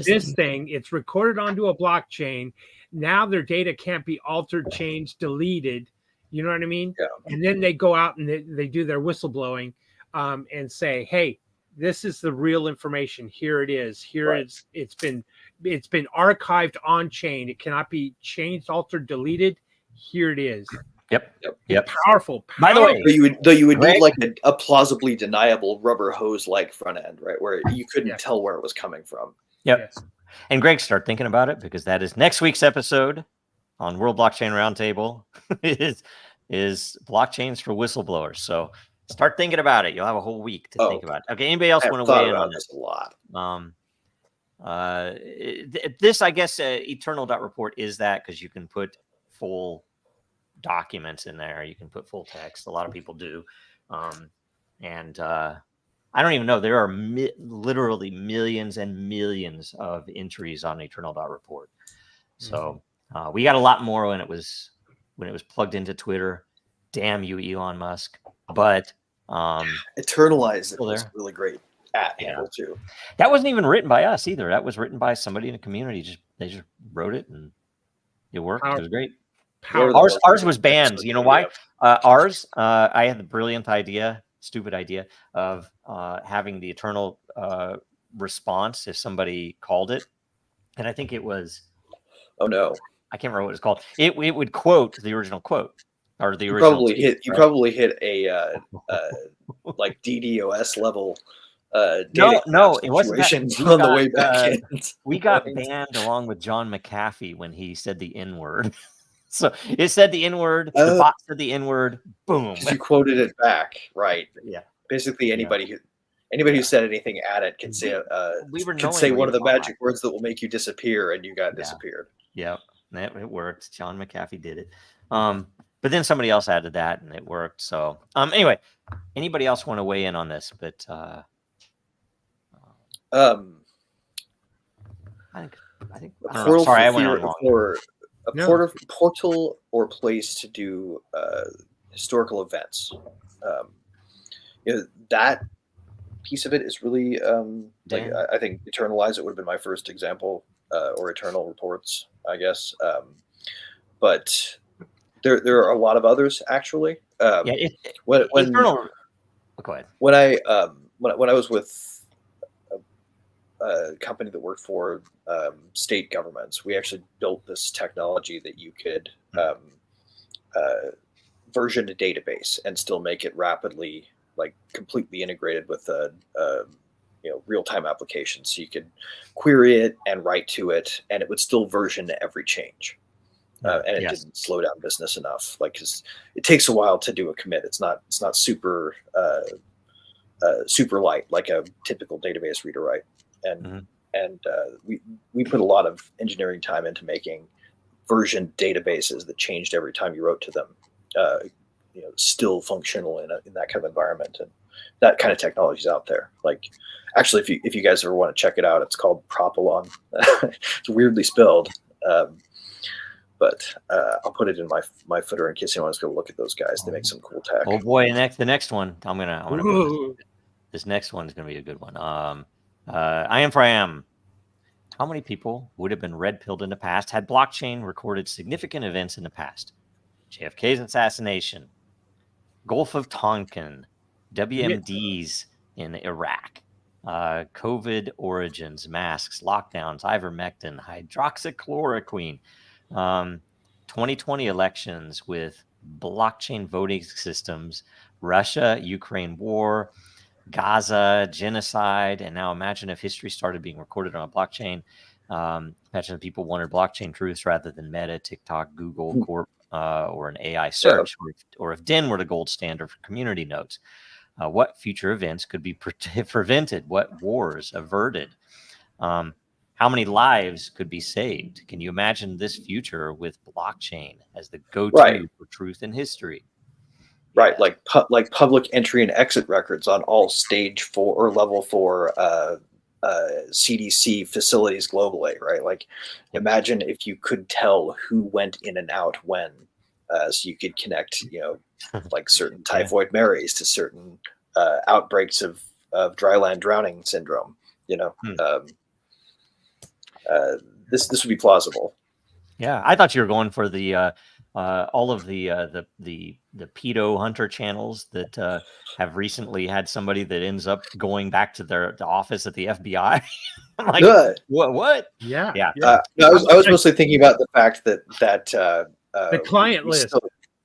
this thing. It's recorded onto a blockchain. Now their data can't be altered, changed, deleted. You know what I mean? Yeah. And then they go out and they do their whistleblowing and say, hey, this is the real information. Here it is. Here it's been archived on chain. It cannot be changed, altered, deleted. Here it is. Yep. Powerful. By the way, though you would need like a plausibly deniable rubber hose like front end, right, where you couldn't tell where it was coming from. Yep. Yes. And Greg, start thinking about it, because that is next week's episode on World Blockchain Roundtable is blockchains for whistleblowers. So start thinking about it. You'll have a whole week to think about it. Okay. Anybody else want to weigh in on this? A lot. This, I guess, Eternal Report is that because you can put full documents in there. You can put full text. A lot of people do. And I don't even know. There are literally millions and millions of entries on Eternal Report. So we got a lot more when it was plugged into Twitter. Damn you, Elon Musk. But Eternalize it was really great handle too. That wasn't even written by us either. That was written by somebody in the community. They just wrote it and it worked. It was great. Ours was banned. You know why? Ours, I had the brilliant idea, stupid idea of having the eternal response if somebody called it. And I think it was, oh no, I can't remember what it's called. It would quote the original quote or the original. You probably hit a like DDoS level. No, it wasn't on the way back in. We got banned along with John McAfee when he said the N-word. So it said the N-word, the bot said the N-word, boom. You quoted it back, right? Yeah. Basically, anybody who said anything at it can say one of the magic words that will make you disappear, and you got disappeared. Yeah, it worked. John McAfee did it. But then somebody else added that, and it worked. So anyway, anybody else want to weigh in on this? But I think sorry, I went on long. Portal or place to do historical events. That piece of it is really I think Eternalize It would have been my first example, or Eternal Reports, I guess. But there are a lot of others actually. Go ahead. When I was with a company that worked for state governments, we actually built this technology that you could version a database and still make it rapidly, like completely integrated with real-time applications. So you could query it and write to it, and it would still version every change. and it didn't slow down business enough. Like, because it takes a while to do a commit. It's not super super light like a typical database read or write. And we put a lot of engineering time into making version databases that changed every time you wrote to them. Still functional in that kind of environment, and that kind of technology is out there. Like, actually, if you guys ever want to check it out, it's called Propylon. It's weirdly spelled, but I'll put it in my footer in case anyone wants to go look at those guys. They make some cool tech. Oh boy, the next one. I'm gonna this next one is gonna be a good one. I am for I am. How many people would have been red pilled in the past had blockchain recorded significant events in the past? JFK's assassination, Gulf of Tonkin, WMDs in Iraq, COVID origins, masks, lockdowns, ivermectin, hydroxychloroquine, 2020 elections with blockchain voting systems, Russia-Ukraine war, Gaza, genocide, and now imagine if history started being recorded on a blockchain. Imagine if people wanted blockchain truths rather than Meta, TikTok, Google, Corp, or an AI search, or if DIN were the gold standard for community notes. What future events could be prevented? What wars averted? How many lives could be saved? Can you imagine this future with blockchain as the go-to for truth in history? Right, like public entry and exit records on all stage 4 or level 4 CDC facilities globally, right? Like, imagine if you could tell who went in and out when, so you could connect, like certain typhoid Marys to certain outbreaks of dryland drowning syndrome. This would be plausible. Yeah, I thought you were going for the all of the pedo hunter channels that have recently had somebody that ends up going back to the office at the FBI. I'm like, what? Yeah. I was mostly thinking about the fact that the client list.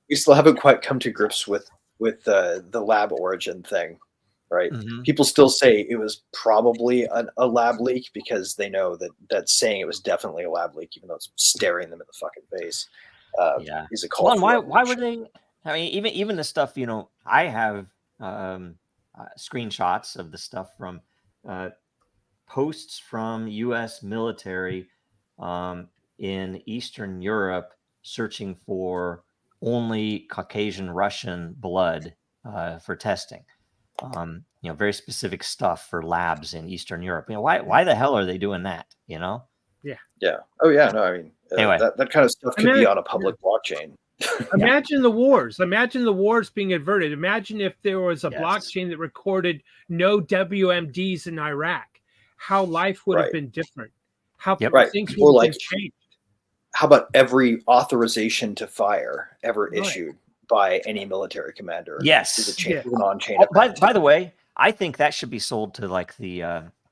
We still haven't quite come to grips with the lab origin thing, right? Mm-hmm. People still say it was probably a lab leak because they know that saying it was definitely a lab leak, even though it's staring them in the fucking face. Is a call. Why were they? I mean, even the stuff, I have screenshots of the stuff from posts from U.S. military in Eastern Europe searching for only Caucasian Russian blood for testing. Very specific stuff for labs in Eastern Europe. Why the hell are they doing that? Yeah. Oh yeah. No, I mean, anyway, that kind of stuff could be on a public blockchain. Imagine the wars. Imagine the wars being averted. Imagine if there was a blockchain that recorded no WMDs in Iraq. How life would have been different. How things would have been changed. How about every authorization to fire ever issued by any military commander? Yes. Is a chain, on-chain. By the way, I think that should be sold to like the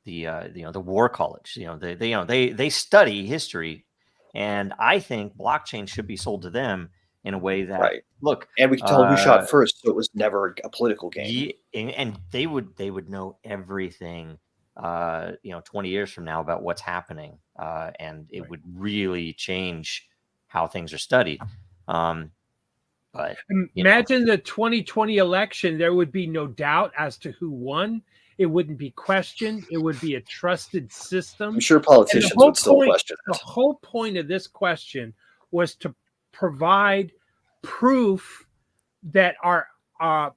war college. They study history, and I think blockchain should be sold to them in a way that look. And we can tell who shot first, so it was never a political game. And they would know everything. 20 years from now about what's happening, and it would really change how things are studied. But imagine the 2020 election, there would be no doubt as to who won. It wouldn't be questioned. It would be a trusted system. I'm sure politicians would still question it. The whole point of this question was to provide proof that our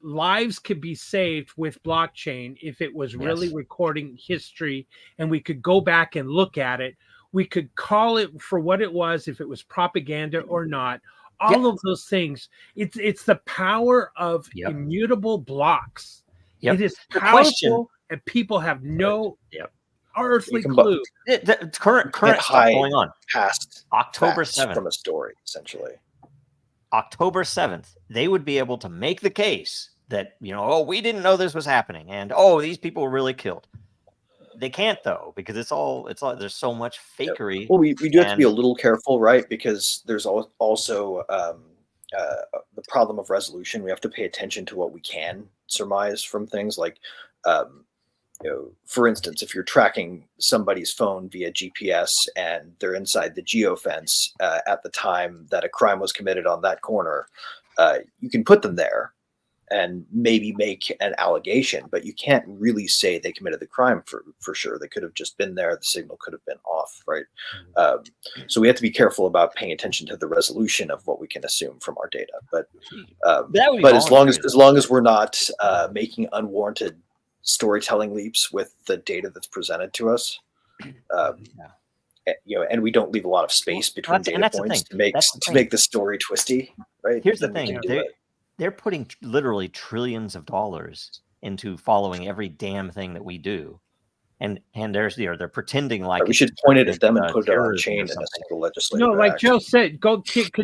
lives could be saved with blockchain if it was really recording history, and we could go back and look at it. We could call it for what it was, if it was propaganda or not. All of those things. It's the power of immutable blocks. It is powerful, and people have no earthly clue. The current stuff going on past October 7th from a story, essentially. October 7th, they would be able to make the case that, we didn't know this was happening, and these people were really killed. They can't, though, because it's all there's so much fakery. Well, we do have to be a little careful, right? Because there's also the problem of resolution. We have to pay attention to what we can surmise from things. Like for instance, if you're tracking somebody's phone via GPS and they're inside the geofence at the time that a crime was committed on that corner, you can put them there and maybe make an allegation, but you can't really say they committed the crime for sure. They could have just been there. The signal could have been off, right? So we have to be careful about paying attention to the resolution of what we can assume from our data. But as long as we're not making unwarranted storytelling leaps with the data that's presented to us, and we don't leave a lot of space between data points to make the story twisty, right? Here's the thing. They're putting literally trillions of dollars into following every damn thing that we do. And they're pretending like we should point it at them and put it on chain in a single legislative. No, like Joe said,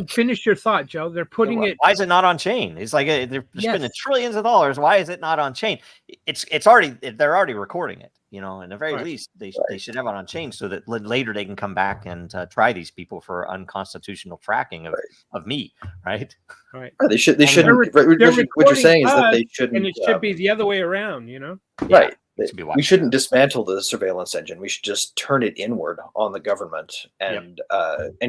finish your thought, Joe. They're putting it. Why is it not on chain? It's like they're spending trillions of dollars. Why is it not on chain? They're already recording it. In the very least, they should have it on chain so that later they can come back and try these people for unconstitutional tracking of me. Right. Right. They shouldn't. What you're saying is that they shouldn't. And it should be the other way around. Right. We shouldn't dismantle the surveillance engine. We should just turn it inward on the government and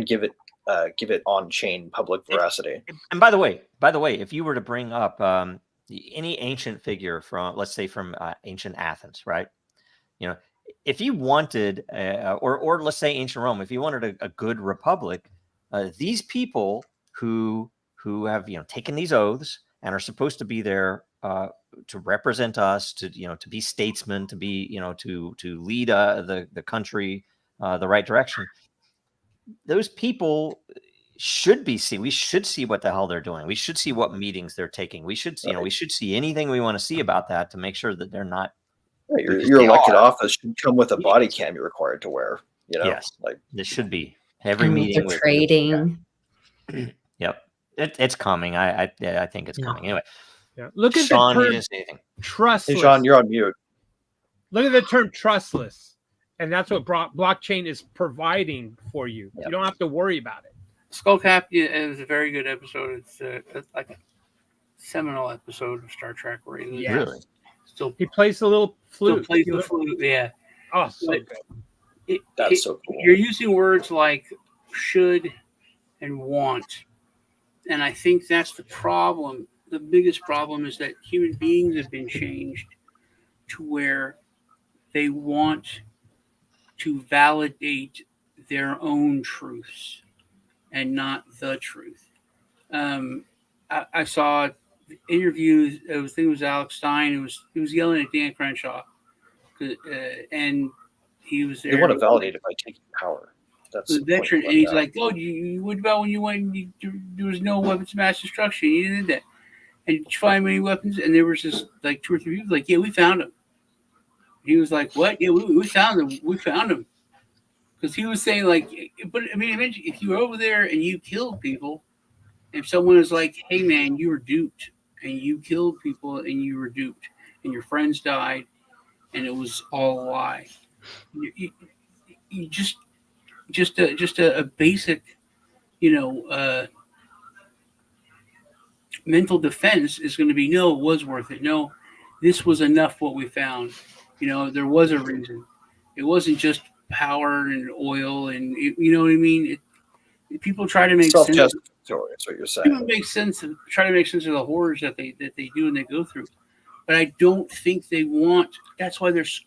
give it on-chain public veracity. And by the way, if you were to bring up any ancient figure from, let's say, from ancient Athens, right? If you wanted, or let's say ancient Rome, if you wanted a good republic, these people who have taken these oaths and are supposed to be there to represent us, to be statesmen, to be to lead the country the right direction. Those people should be seen. We should see what the hell they're doing. We should see what meetings they're taking. We should we should see anything we want to see about that to make sure that they're not. Right, your elected office should come with a body cam you're required to wear. Yes, like this should be every meeting. They're trading. Yep, it's coming. I think it's coming anyway. Yeah. Look at Sean, the term trustless. Hey, Sean, you're on mute. Look at the term trustless, and that's what blockchain is providing for you. Yep. You don't have to worry about it. Skullcap is a very good episode. It's like a seminal episode of Star Trek where he really he plays the little flute. Still plays the flute, yeah. Oh, so good. That's so cool. You're using words like should and want, and I think that's the problem. The biggest problem is that human beings have been changed to where they want to validate their own truths and not the truth. I saw interviews. I think it was Alex Stein. He was yelling at Dan Crenshaw, and he was there. They want to validate it by taking power. That's the veteran, and he's like, "Oh, what about when you went? There was no weapons of mass destruction. You did that." And did you find many weapons? And there was just like 2 or 3 people like, yeah, we found them. He was like, what? Yeah, we found them. We found them. Because he was saying like, but I mean, eventually, if you were over there and you killed people, if someone is like, hey man, you were duped and you killed people and you were duped and your friends died and it was all a lie. You just a basic, mental defense is going to be, no, it was worth it. No, this was enough what we found. There was a reason. It wasn't just power and oil and, you know what I mean? People try to make sense. Self-justificatory, that's what you're saying. People try to make sense of the horrors that they do and they go through. But I don't think they want, that's why there's.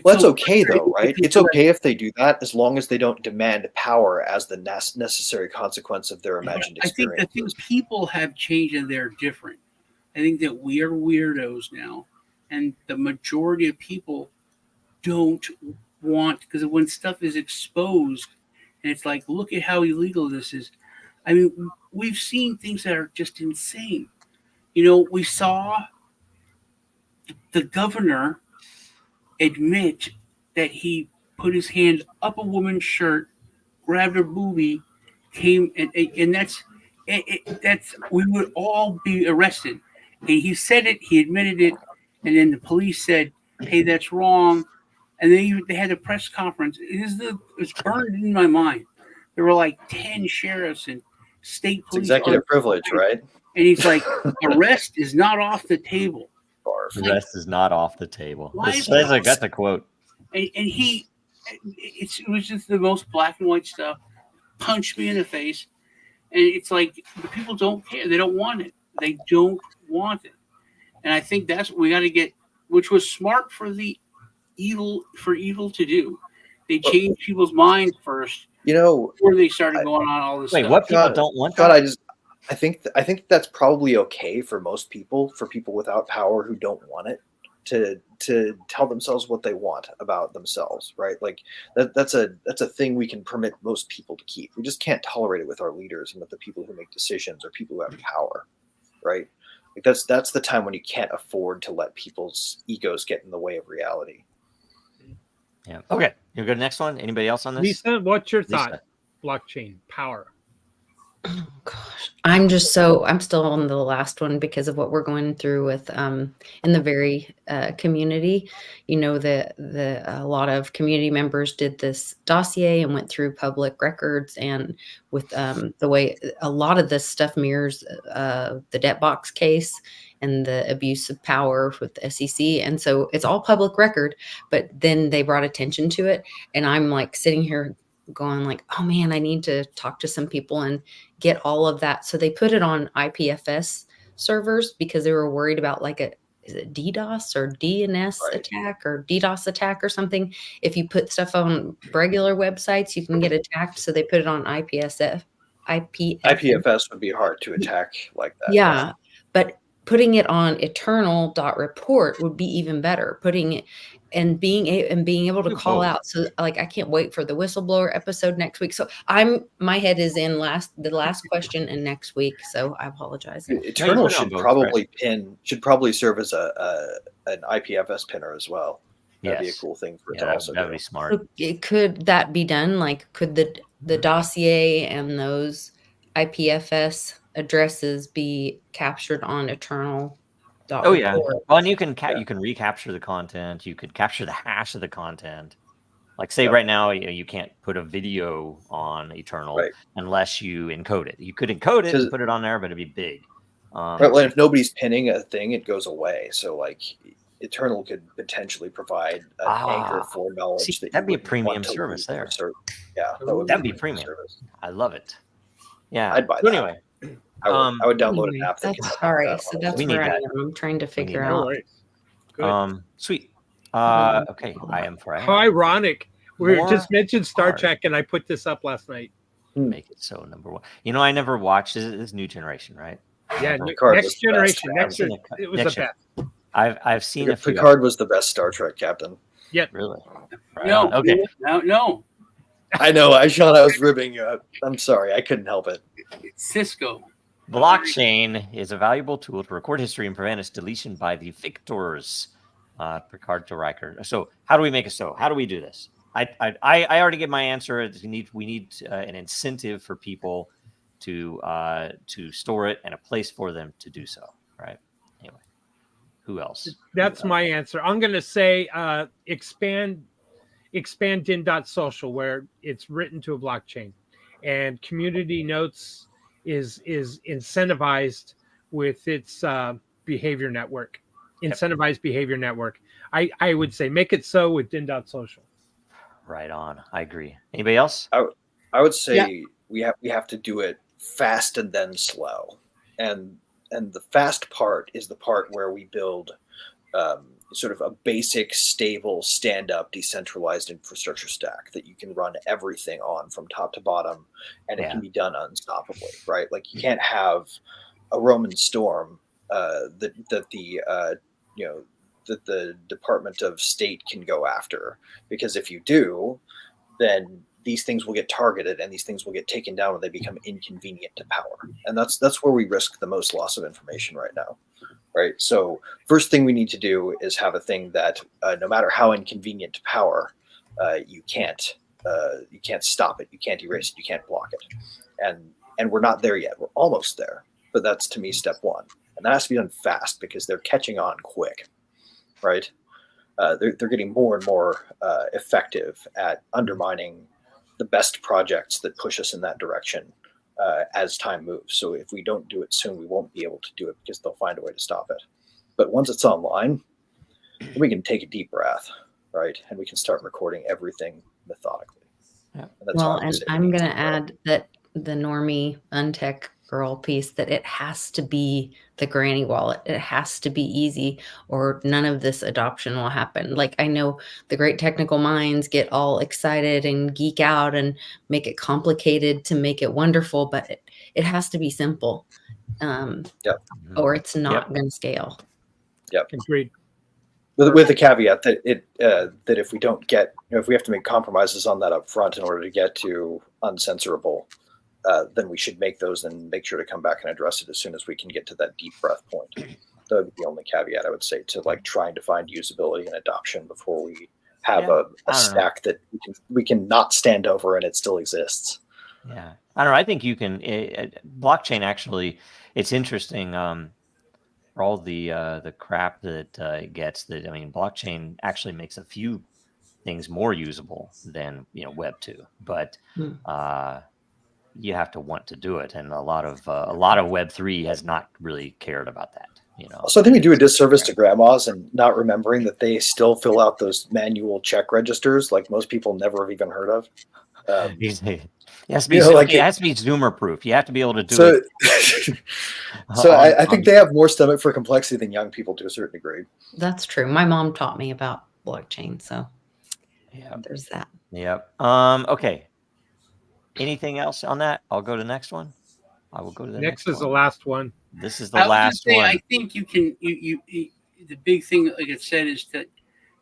Well, that's okay though, right? It's okay if they do that as long as they don't demand power as the necessary consequence of their imagined experience. I think people have changed and they're different. I think that we are weirdos now, and the majority of people don't want, because when stuff is exposed and it's like, look at how illegal this is. I mean, we've seen things that are just insane. We saw the governor admit that he put his hand up a woman's shirt, grabbed her boobie, came and that's we would all be arrested. And he said it, he admitted it, and then the police said, "Hey, that's wrong." And then they had a press conference. It's burned in my mind. There were like 10 sheriffs and state police. It's executive privilege, right? And he's like, "Arrest is not off the table." The rest is not off the table. Why That's a quote. And it was just the most black and white stuff. Punched me in the face. And it's like the people don't care. They don't want it. They don't want it. And I think that's what we got to get, which was smart for evil to do. They changed people's minds first. Before they started going on all this stuff. Wait, what people don't want God, that? I think that's probably okay for most people, for people without power who don't want it, to tell themselves what they want about themselves, right? Like that's a thing we can permit most people to keep. We just can't tolerate it with our leaders and with the people who make decisions or people who have power, right? Like that's the time when you can't afford to let people's egos get in the way of reality. Yeah. Okay. You go to the next one. Anybody else on this? Lisa, what's your thought? Blockchain power. Oh gosh, I'm still on the last one because of what we're going through with in the very community. You know, a lot of community members did this dossier and went through public records, and with the way a lot of this stuff mirrors the debt box case and the abuse of power with the SEC, and so it's all public record. But then they brought attention to it, and I'm like sitting here going like, oh man, I need to talk to some people and get all of that. So they put it on IPFS servers because they were worried about like is it DDoS or DNS attack or DDoS attack or something. If you put stuff on regular websites, you can get attacked. So they put it on IPFS would be hard to attack like that. Yeah. But putting it on eternal.report would be even better. Putting it and being able to call out. So like, I can't wait for the whistleblower episode next week. So my head is in the last question and next week. So I apologize. Eternal should probably serve as an IPFS pinner as well. That'd be a cool thing for it to also that'd be smart. So could that be done? Like, could the dossier and those IPFS addresses be captured on eternal? Oh yeah. Well, and you can recapture the content. You could capture the hash of the content. Like say right now, you can't put a video on Eternal unless you encode it. You could encode it and put it on there, but it'd be big. Well, if nobody's pinning a thing, it goes away. So like Eternal could potentially provide an anchor for knowledge that'd be a premium service there. Yeah, that'd be premium. Service. I love it. Yeah. I'd buy that. Anyway. I would download an app. So that's where I am. I'm trying to figure out. Sweet. Okay, I am for. How ironic. We just mentioned Star Trek, and I put this up last night. Make it so number one. You know, I never watched this new generation, right? Yeah, next generation. It was the best. I've seen Picard was the best Star Trek captain. Yeah, really. Right no, okay. No. I know, Sean. I was ribbing you. I'm sorry. I couldn't help it. Cisco. Blockchain is a valuable tool to record history and prevent its deletion by the victors. Picard to Riker. So how do we make it so? How do we do this? I already gave my answer. We need an incentive for people to store it and a place for them to do so. Right. Anyway, who else? That's my answer. I'm going to say expand din.social, where it's written to a blockchain, and community notes is incentivized with its behavior network. Incentivized behavior network. I would say make it so with din.social. Right on. I agree. Anybody else? I would say we have to do it fast and then slow. And the fast part is the part where we build sort of a basic, stable, stand-up, decentralized infrastructure stack that you can run everything on from top to bottom, and it can be done unstoppably, right? Like you can't have a Roman storm that the Department of State can go after, because if you do, then these things will get targeted and these things will get taken down when they become inconvenient to power. And that's where we risk the most loss of information right now. Right. So first thing we need to do is have a thing that no matter how inconvenient to power, you can't stop it. You can't erase it. You can't block it. And we're not there yet. We're almost there. But that's, to me, step one. And that has to be done fast because they're catching on quick. Right. They're getting more and more effective at undermining the best projects that push us in that direction as time moves. So if we don't do it soon, we won't be able to do it because they'll find a way to stop it. But once it's online, we can take a deep breath, right? And we can start recording everything methodically. Yeah. Well, and I'm going to add that the normie untech girl piece, that it has to be the granny wallet. It has to be easy, or none of this adoption will happen. Like, I know the great technical minds get all excited and geek out and make it complicated to make it wonderful, but it has to be simple. Or it's not going to scale. Yep. Agreed. With the caveat that that if we don't get, if we have to make compromises on that up front in order to get to uncensorable, then we should make those and make sure to come back and address it as soon as we can get to that deep breath point. That would be the only caveat I would say to like trying to find usability and adoption before we have a stack that we can not stand over and it still exists. Yeah, I don't know. I think you can. Blockchain actually, it's interesting. For all the crap that it gets, that I mean, blockchain actually makes a few things more usable than Web 2, but you have to want to do it, and a lot of Web 3 has not really cared about that. So I think we do a disservice to grandmas and not remembering that they still fill out those manual check registers like most people never have even heard of. It has to be it has to be Zoomer proof. You have to be able to do it. So I think they have more stomach for complexity than young people to a certain degree. That's true. My mom taught me about blockchain, so yeah, there's that. Yep. Okay. Anything else on that? I'll go to the next one. I will go to the next is one. the last one. This is the last one. I think you can. You the big thing, like I said, is that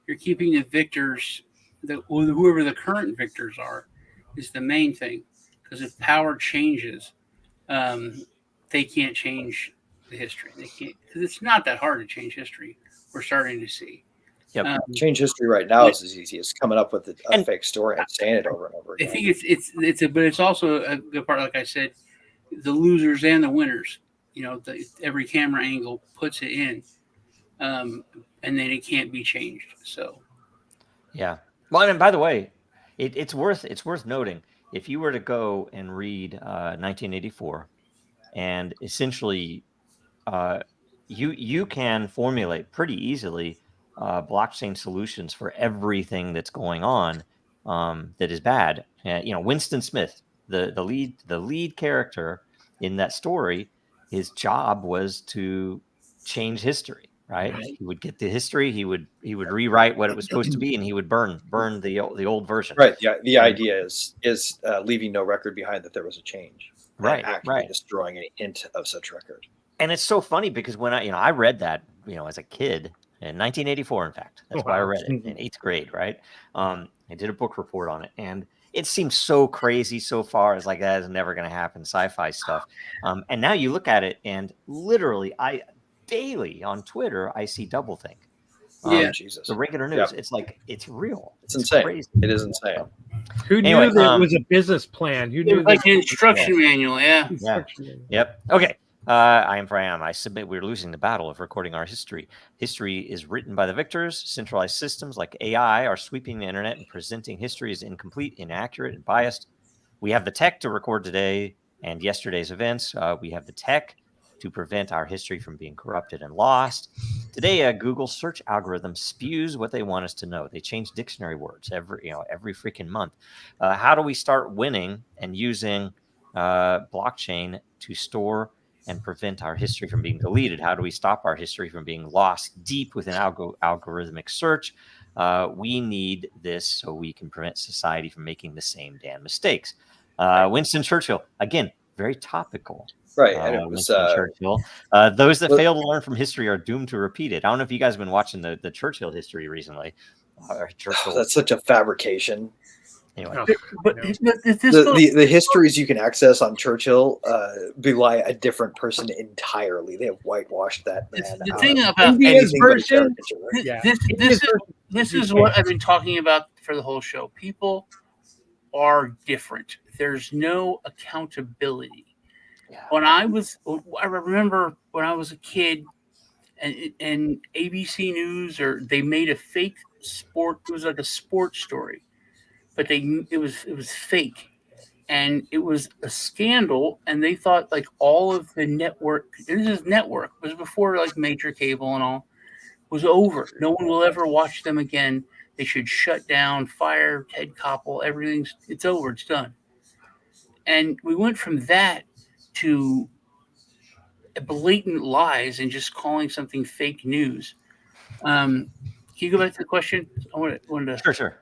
you're keeping the victors, whoever the current victors are, is the main thing. Because if power changes, they can't change the history. They can't, because it's not that hard to change history. We're starting to see. Yep. Change history right now is as easy as coming up with a fake story and saying it over and over again. I think but it's also a good part. Like I said, the losers and the winners. Every camera angle puts it in, and then it can't be changed. So, yeah. Well, and by the way, it's worth noting, if you were to go and read 1984, and essentially, you can formulate pretty easily blockchain solutions for everything that's going on that is bad. Winston Smith, the lead character in that story, his job was to change history. Right? He would get the history. He would rewrite what it was supposed to be, and he would burn the old version. Right. The idea is leaving no record behind that there was a change. Right. Actively destroying any hint of such record. And it's so funny because when I read that as a kid in 1984, in fact, that's why I read it in 8th grade. Right. I did a book report on it, and it seems so crazy so far. It's like, that is never going to happen, sci-fi stuff. And now you look at it, and literally, daily on Twitter, I see doublethink. Jesus. The regular news. Yep. It's like, it's real. It's insane. Crazy. It is insane. Who knew that it was a business plan? Who knew like an instruction manual? Yeah. Yep. Okay. I am Brian. I submit we're losing the battle of recording our history. History is written by the victors. Centralized systems like AI are sweeping the internet and presenting history as incomplete, inaccurate, and biased. We have the tech to record today and yesterday's events. We have the tech to prevent our history from being corrupted and lost. Today, Google search algorithm spews what they want us to know. They change dictionary words every freaking month. How do we start winning and using blockchain to store and prevent our history from being deleted? How do we stop our history from being lost deep within algorithmic search? We need this so we can prevent society from making the same damn mistakes. Winston Churchill, again, very topical. Right, and it was Churchill. Those that fail to learn from history are doomed to repeat it. I don't know if you guys have been watching the Churchill history recently. Churchill. That's such a fabrication. Anyway, the histories you can access on Churchill belie a different person entirely. They have whitewashed that man. The thing about India's version, this is what I've been talking about for the whole show. People are different. There's no accountability. Yeah. I remember when I was a kid, and ABC News, or they made a fake sport. It was like a sports story, but it was fake, and it was a scandal. And they thought like all of the network, this is network, it was before like major cable and all, was over. No one will ever watch them again. They should shut down, fire Ted Koppel. It's over. It's done. And we went from that to blatant lies and just calling something fake news. Can you go back to the question? I wanted to. Sure.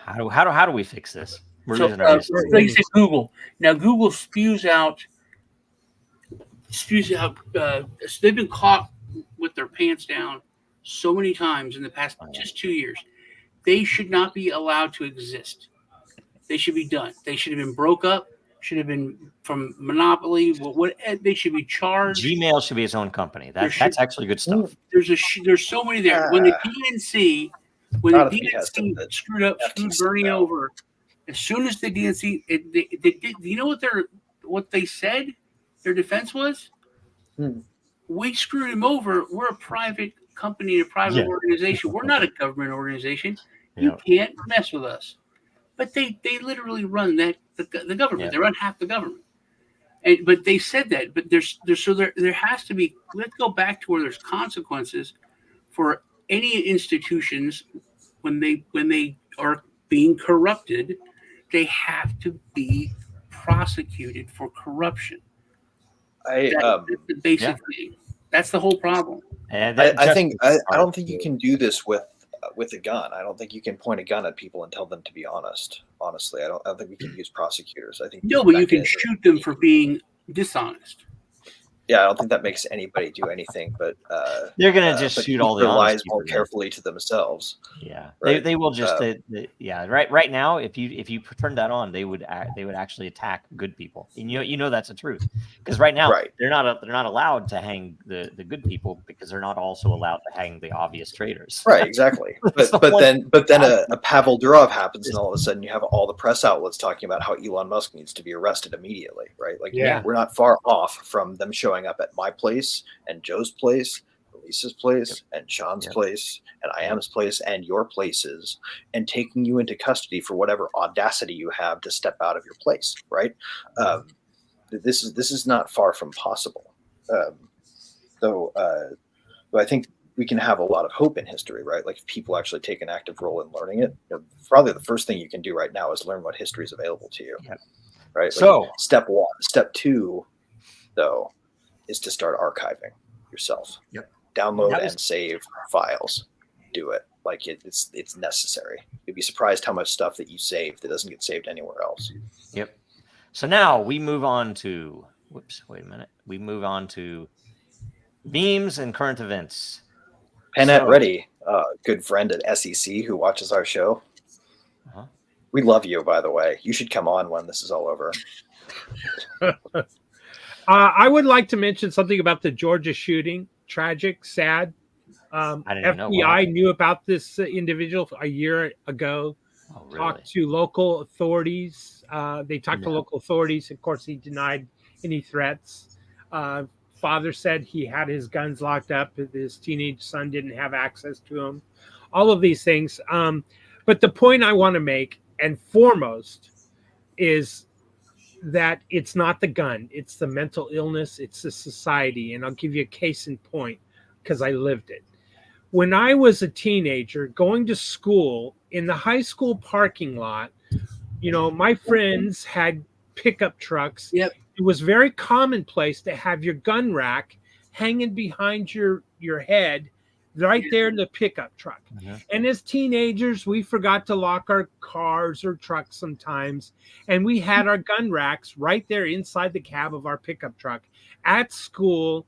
How do we fix this? We're losing our like you said, Google. Now Google spews out. They've been caught with their pants down so many times in the past just 2 years. They should not be allowed to exist. They should be done. They should have been broke up. Should have been from monopoly. What they should be charged. Gmail should be its own company. That's actually good stuff. There's so many there. When the DNC screwed Bernie over, as soon as the DNC, do you know what they said? Their defense was, we screwed him over. We're a private company, a private organization. We're not a government organization. You can't mess with us. But they literally run the government. Yeah. They run half the government. But they said that. But there has to be. Let's go back to where there's consequences for any institutions when they are being corrupted. They have to be prosecuted for corruption. That's the basic thing. That's the whole problem. And I don't think you can do this with a gun. I don't think you can point a gun at people and tell them to be honest. Honestly, I don't think we can use prosecutors. I think but you can shoot them for being dishonest. Yeah, I don't think that makes anybody do anything. But they're gonna just shoot all the lies more carefully to themselves. Yeah, right? they will just. Right now, if you turn that on, they would actually attack good people. And you know that's the truth, because right now they're not allowed to hang the good people, because they're not also allowed to hang the obvious traitors. Right, exactly. but then a Pavel Durov happens, and all of a sudden you have all the press outlets talking about how Elon Musk needs to be arrested immediately. Right, like we're not far off from them showing up at my place and Joe's place, Lisa's place, and Sean's place, and IAM's place, and your places, and taking you into custody for whatever audacity you have to step out of your place. Right? This is not far from possible. Though I think we can have a lot of hope in history, right? Like if people actually take an active role in learning it. Probably the first thing you can do right now is learn what history is available to you. Yep. Right. So step one, step two, though, is to start archiving yourself. Yep. Download and save files. Do it. Like it's necessary. You'd be surprised how much stuff that you save that doesn't get saved anywhere else. Yep. So now we move on to We move on to memes and current events. Annette Reddy, good friend at SEC who watches our show. Uh-huh. We love you, by the way. You should come on when this is all over. I would like to mention something about the Georgia shooting. Tragic, sad. FBI knew about this individual a year ago. Oh, really? Talked to local authorities. They talked to local authorities. Of course, he denied any threats. Father said he had his guns locked up. His teenage son didn't have access to them. All of these things. But the point I want to make, and foremost, is that it's not the gun. It's the mental illness. It's the society. And I'll give you a case in point because I lived it. When I was a teenager going to school, in the high school parking lot, my friends had pickup trucks. Yep. It was very commonplace to have your gun rack hanging behind your head right there in the pickup truck. Mm-hmm. And as teenagers, we forgot to lock our cars or trucks sometimes. And we had our gun racks right there inside the cab of our pickup truck at school.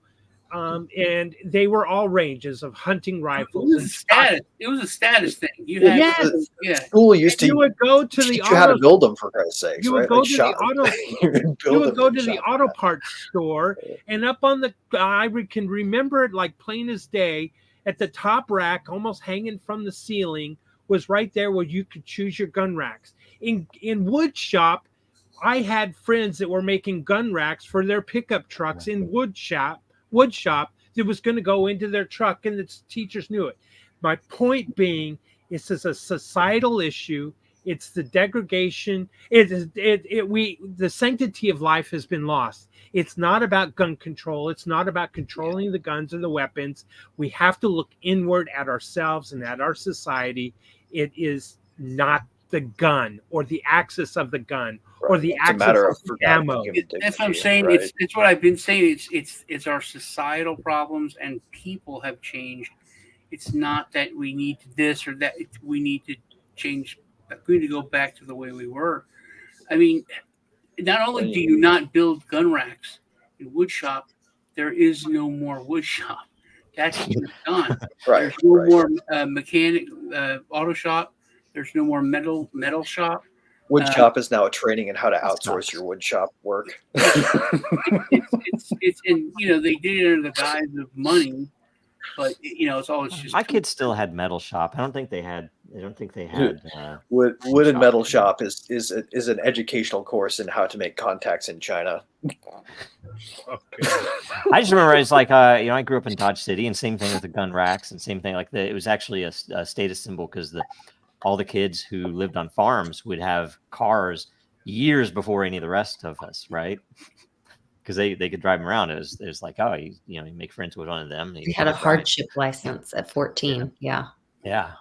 And they were all ranges of hunting rifles. It was a status thing. You had, School used to. You would go to the auto. You how to build them, for Christ's sake. You would go to the auto. You would go to the auto parts store, and up on the. I can remember it like plain as day. At the top rack, almost hanging from the ceiling, was right there where you could choose your gun racks. In wood shop, I had friends that were making gun racks for their pickup trucks in wood shop that was going to go into their truck, and the teachers knew it. My point being, this is a societal issue. It's the degradation. The sanctity of life has been lost. It's not about gun control. It's not about controlling the guns or the weapons. We have to look inward at ourselves and at our society. It is not the gun or the axis of the gun or the axis of the ammo. That's what I'm saying. Right? It's what I've been saying. It's our societal problems, and people have changed. It's not that we need this or that. We need to change. We need to go back to the way we were. I mean, not only do you not build gun racks in wood shop, there is no more wood shop. That's done. Right. There's no more mechanic auto shop. There's no more metal shop. Wood shop is now a training in how to outsource your wood shop work. it's and they did it under the guise of money, but it's always just. My kids still had metal shop. I don't think they had. Wood and metal shop is an educational course in how to make contacts in China. Okay. I just remember it's like I grew up in Dodge City, and same thing with the gun racks, and same thing like it was actually a status symbol because all the kids who lived on farms would have cars years before any of the rest of us, right? Because they could drive them around. It was like, oh, you make friends with one of them. You had a hardship license at 14. Yeah. Yeah.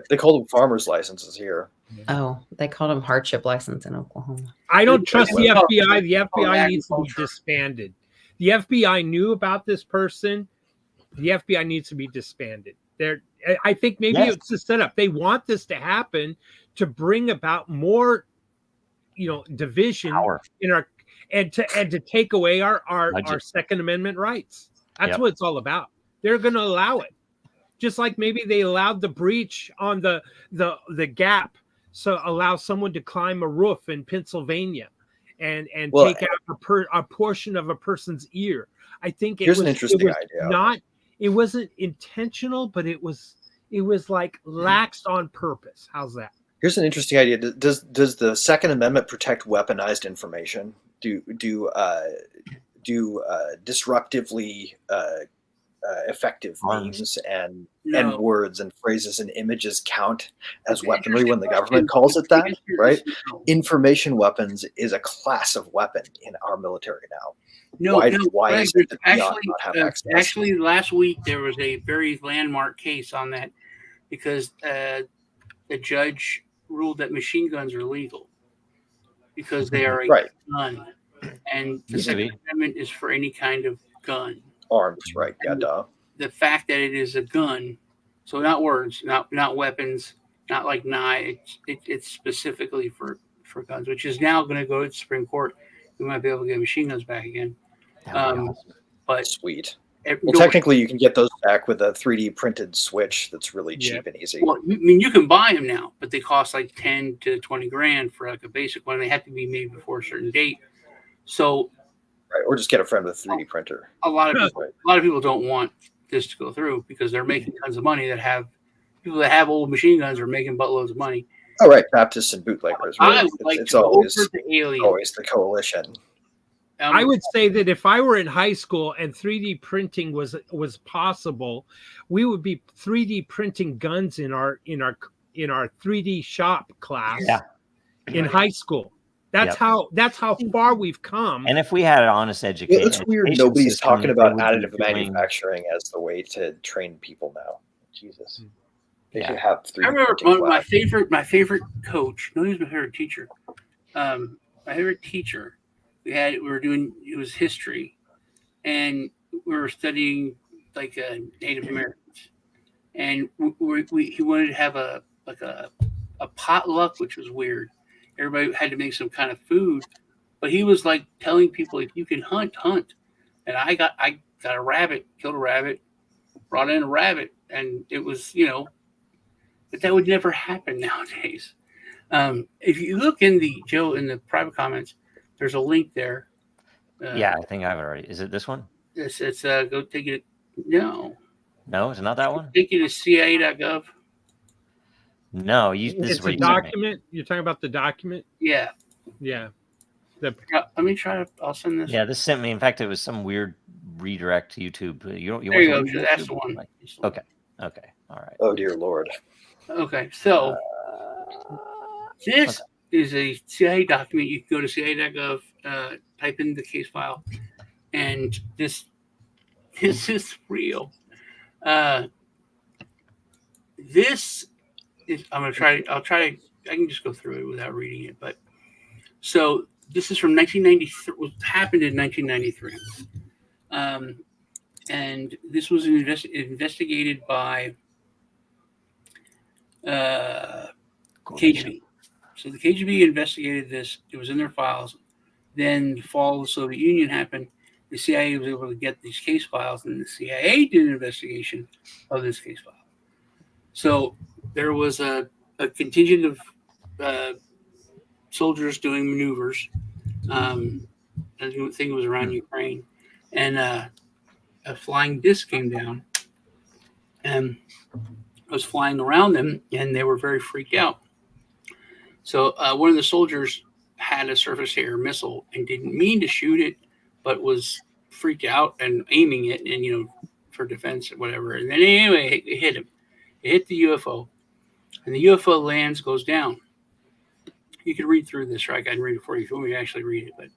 They called them farmers' licenses here. Oh, they called them hardship license in Oklahoma. I don't trust the FBI. The FBI needs to be disbanded. The FBI knew about this person. The FBI needs to be disbanded. I think maybe it's a setup. They want this to happen to bring about more, division in our and to take away our Second Amendment rights. That's what it's all about. They're going to allow it, just like maybe they allowed the breach on the gap, so allow someone to climb a roof in Pennsylvania and take out a portion of a person's ear. I think here's an interesting idea. It wasn't intentional, but it was like laxed on purpose. How's that? Here's an interesting idea. Does the Second Amendment protect weaponized information? Do disruptively effective memes and words and phrases and images count as weaponry when the government calls it that? Right? Information weapons is a class of weapon in our military now. Why is it that actually, last week there was a very landmark case on that because the judge ruled that machine guns are legal because they are a gun, and the Second Amendment is for any kind of gun. Arms, right? Yeah, duh. The fact that it is a gun, so not words, not weapons, not like knives. It's specifically for guns, which is now going to go to the Supreme Court. We might be able to get machine guns back again. But sweet. Well, technically, you can get those back with a 3D printed switch that's really cheap and easy. Well, I mean, you can buy them now, but they cost like 10 to 20 grand for like a basic one. They have to be made before a certain date. So, or just get a friend with a 3D printer. A lot of people don't want this to go through because they're making tons of money. People that have old machine guns are making buttloads of money. Oh, right, Baptists and bootleggers. Right? It's always the coalition. I would say that if I were in high school and 3D printing was possible, we would be 3D printing guns in our 3D shop class in high school. That's how far we've come. And if we had an honest education, it's weird. Nobody's talking about additive manufacturing as the way to train people now. Jesus. They should have 3D. I remember my favorite coach. No, he was my favorite teacher. My favorite teacher. We were doing, it was history, and we were studying like Native Americans, and he wanted to have a potluck, which was weird. Everybody had to make some kind of food, but he was like telling people, if you can hunt. And I got a rabbit, killed a rabbit, brought in a rabbit, and it was, but that would never happen nowadays. If you look in the private comments, there's a link there. I think I have it already. Is it this one? It's go take it. No, it's not that one. Take you to CIA.gov. No, it's a document. You're talking about the document. Yeah. Let me try to. I'll send this. Yeah, this sent me. In fact, it was some weird redirect to YouTube. There you go. That's the one. Okay. All right. Oh dear Lord. Okay, so This is a CIA document. You can go to CIA.gov, type in the case file, and this is real. This is. I'll try. I can just go through it without reading it. But so this is from 1993. What happened in 1993, and this was investigated by KGB. So the KGB investigated this. It was in their files. Then the fall of the Soviet Union happened. The CIA was able to get these case files, and the CIA did an investigation of this case file. So there was a contingent of soldiers doing maneuvers. I think it was around Ukraine, and a flying disc came down and was flying around them, and they were very freaked out. So one of the soldiers had a surface-to-air missile and didn't mean to shoot it, but was freaked out and aiming it, and for defense or whatever. And then anyway, it hit him. It hit the UFO, and the UFO lands, goes down. You can read through this, right? I can read it for you if you want me to actually read it. But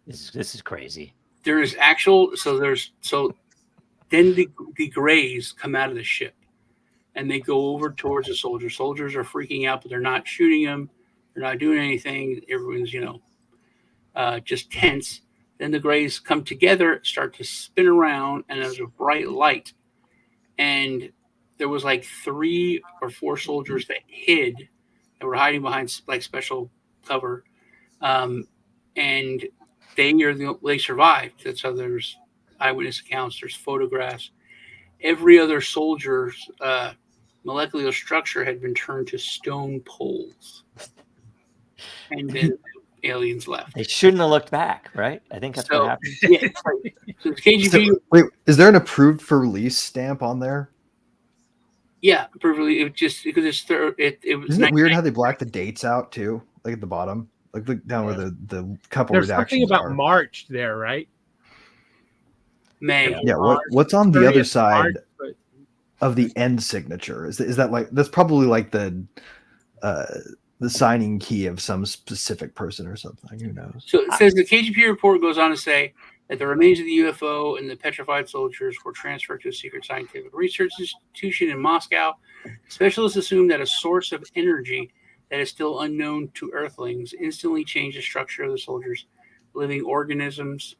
this is crazy. There is then the Greys come out of the ship, and they go over towards the soldiers. Soldiers are freaking out, but they're not shooting them. They're not doing anything. Everyone's, just tense. Then the Greys come together, start to spin around, and there's a bright light. And there was like 3 or 4 soldiers that were hiding behind like special cover. And they survived. That's how there's eyewitness accounts. There's photographs. Every other soldier's molecular structure had been turned to stone poles. And then aliens left. They shouldn't have looked back, right? I think that's what happened. Yeah, so the KGB. Wait, is there an approved for release stamp on there? Yeah, approved. It just because it was. Isn't it weird how they black the dates out too, like at the bottom, like look down where the couple There's redactions something about are. March there, right? May. Yeah. What's on the other side March, of the end signature? Is that like that's probably like the signing key of some specific person or something? Who knows? So it says the KGB report goes on to say that the remains of the UFO and the petrified soldiers were transferred to a secret scientific research institution in Moscow. Specialists assume that a source of energy that is still unknown to Earthlings instantly changed the structure of the soldiers' living organisms,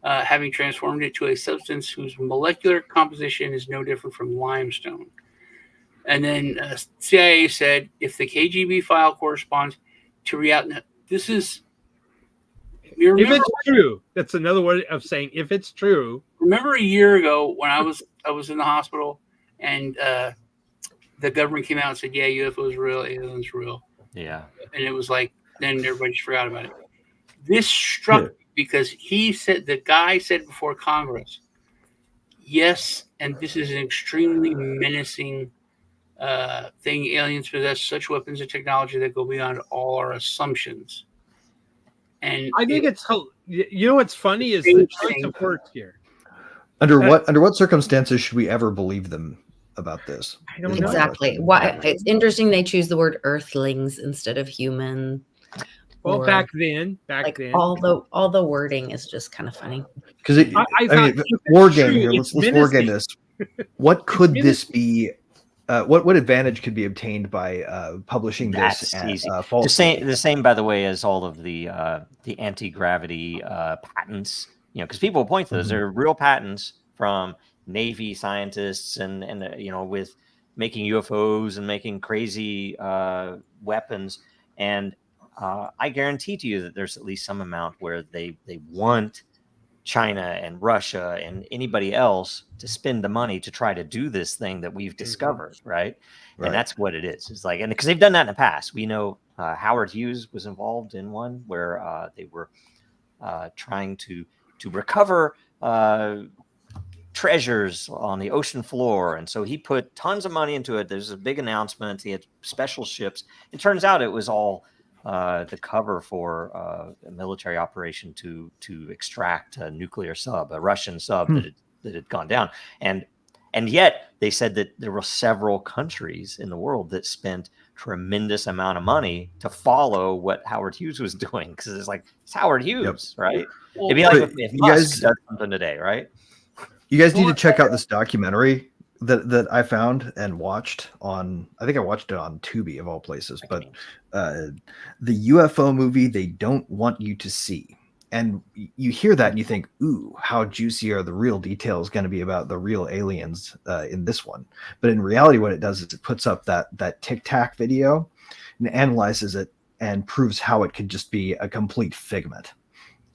having transformed it to a substance whose molecular composition is no different from limestone. And then CIA said if the KGB file corresponds to reality, this is. If it's true, that's another way of saying if it's true. Remember a year ago when I was in the hospital and the government came out and said, yeah, UFO is real, aliens real. Yeah. And it was like, then everybody just forgot about it. This struck me because the guy said before Congress, yes, and this is an extremely menacing thing. Aliens possess such weapons and technology that go beyond all our assumptions. And I think what's funny is the choice of words here. Under what circumstances should we ever believe them about this? I don't know. Exactly. Why it's interesting they choose the word Earthlings instead of human. Well, back then, all the wording is just kind of funny. Because war game here. Let's war game this. What could this be? What advantage could be obtained by publishing this? The same, by the way, as all of the anti-gravity patents. Because people point to those, they're real patents from Navy scientists, and with making UFOs and making crazy weapons. And I guarantee to you that there's at least some amount where they want China and Russia and anybody else to spend the money to try to do this thing that we've discovered, right? And that's what it is. It's like, and because they've done that in the past, we know Howard Hughes was involved in one where they were trying to recover treasures on the ocean floor, and so he put tons of money into it. There's a big announcement. He had special ships. It turns out it was all the cover for a military operation to extract a nuclear sub, a Russian sub that had gone down. And yet they said that there were several countries in the world that spent tremendous amount of money to follow what Howard Hughes was doing, because it's like, it's Howard Hughes, right? Well, It'd be like if Musk guys, does something today, right? You guys need to check out this documentary that I found and watched on. I think I watched it on Tubi of all places, but the UFO movie they don't want you to see. And you hear that and you think, ooh, how juicy are the real details going to be about the real aliens in this one? But in reality, what it does is it puts up that Tic Tac video and analyzes it and proves how it could just be a complete figment.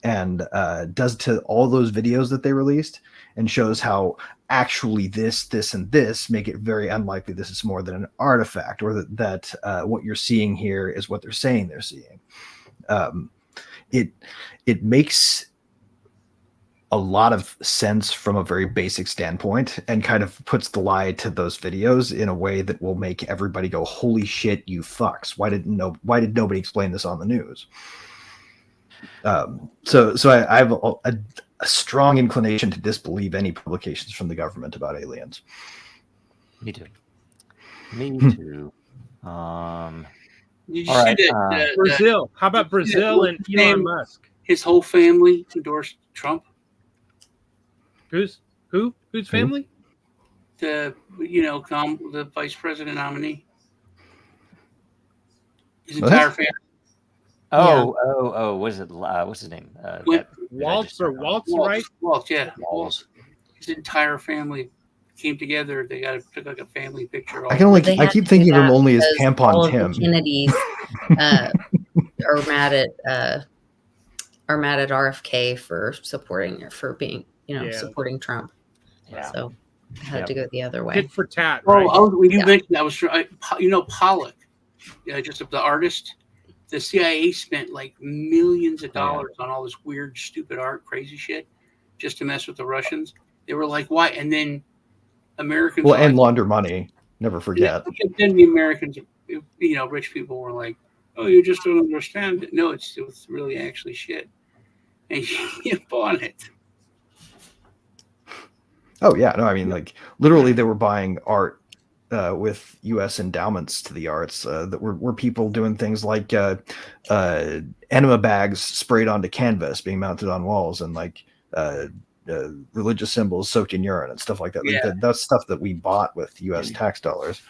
And does to all those videos that they released and shows how actually this, and this make it very unlikely this is more than an artifact, or that what you're seeing here is what they're saying they're seeing. It makes a lot of sense from a very basic standpoint, and kind of puts the lie to those videos in a way that will make everybody go, holy shit, you fucks. Why did nobody explain this on the news? So I have a strong inclination to disbelieve any publications from the government about aliens. Me too. Me too. Did you see that? Brazil. How about Brazil and Elon Musk? His whole family endorsed Trump. Whose family? The vice president nominee. His entire family. Oh, what is it? What's his name? Waltz, right? Waltz, yeah. Waltz. His entire family came together. They took like a family picture. I keep thinking of him only as Tampon Tim. Kennedys are mad at RFK for being supporting Trump. Yeah. So I had to go the other way. Tit for tat. Right? When you mentioned that, Pollock, just the artist. The CIA spent like millions of dollars on all this weird, stupid art, crazy shit, just to mess with the Russians. They were like, "Why?" And then Americans, and launder money. Never forget. Then the Americans, rich people were like, "Oh, you just don't understand it." No, it was really actually shit, and you bought it. Oh yeah, no, I mean, like literally, they were buying art. With U.S. endowments to the arts, that were people doing things like enema bags sprayed onto canvas being mounted on walls, and like religious symbols soaked in urine and stuff like that. Yeah. Like that's stuff that we bought with U.S. tax dollars.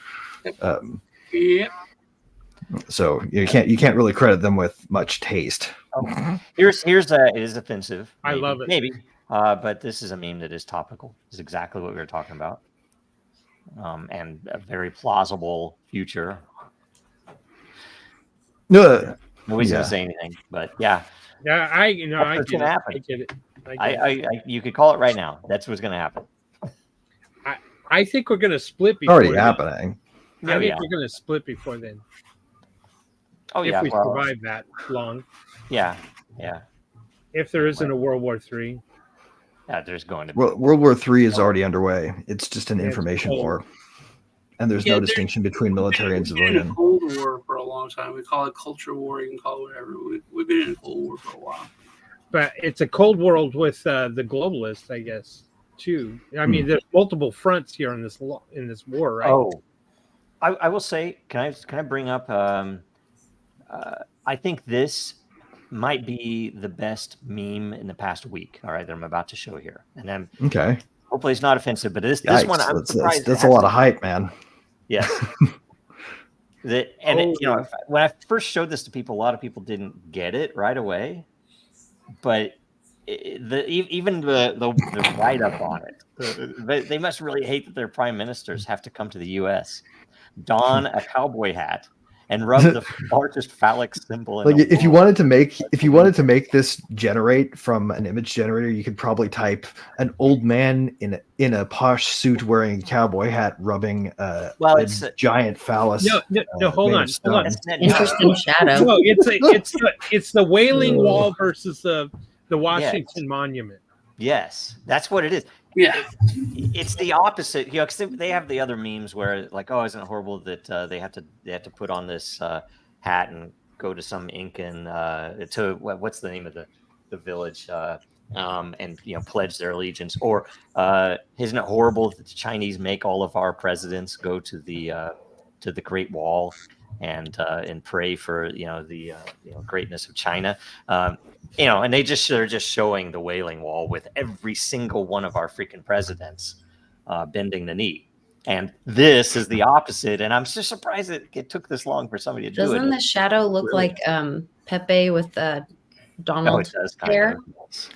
So you can't really credit them with much taste. Here's it is offensive. Maybe, I love it. Maybe, but this is a meme that is topical. It's exactly what we were talking about. And a very plausible future. Nobody's gonna say anything, but yeah. Yeah, I get it. You could call it right now. That's what's gonna happen. I think we're gonna split before. Already happening. I think we're gonna split before then. Oh yeah, if we survive that long. Yeah. If there isn't a World War III. Yeah, there's going to be. World War III is already underway. It's just an information war, and there's no distinction between military and civilian. We've been in a Cold War for a long time. We call it culture war. You can call it whatever. We've been in a Cold War for a while. But it's a Cold World with the globalists, I guess, too. I mean, there's multiple fronts here in this war, right? Oh, I will say, can I bring up? I think this might be the best meme in the past week. All right, that I'm about to show here, and then hopefully it's not offensive. But this one, I'm surprised. That's a lot of hype, man. Yes. When I first showed this to people, a lot of people didn't get it right away. But even the write up on it, they must really hate that their prime ministers have to come to the U.S., don a cowboy hat, and rub the largest phallic symbol. Like if you wanted to make this generate from an image generator, you could probably type an old man in a posh suit wearing a cowboy hat rubbing a giant phallus. No, hold on. Interesting shadow. No, it's the Wailing Wall versus the Washington Monument. Yes, that's what it is. Yeah, it's the opposite. Because they have the other memes where like, oh, isn't it horrible that they have to put on this hat and go to some Incan to what's the name of the village and pledge their allegiance, or isn't it horrible that the Chinese make all of our presidents go to the Great Wall? and pray for the greatness of China. And they're just showing the Wailing Wall with every single one of our freaking presidents bending the knee. And this is the opposite. And I'm just surprised it took this long for somebody to do it. Doesn't the shadow look like Pepe with Donald? Oh, it does kind hair? of.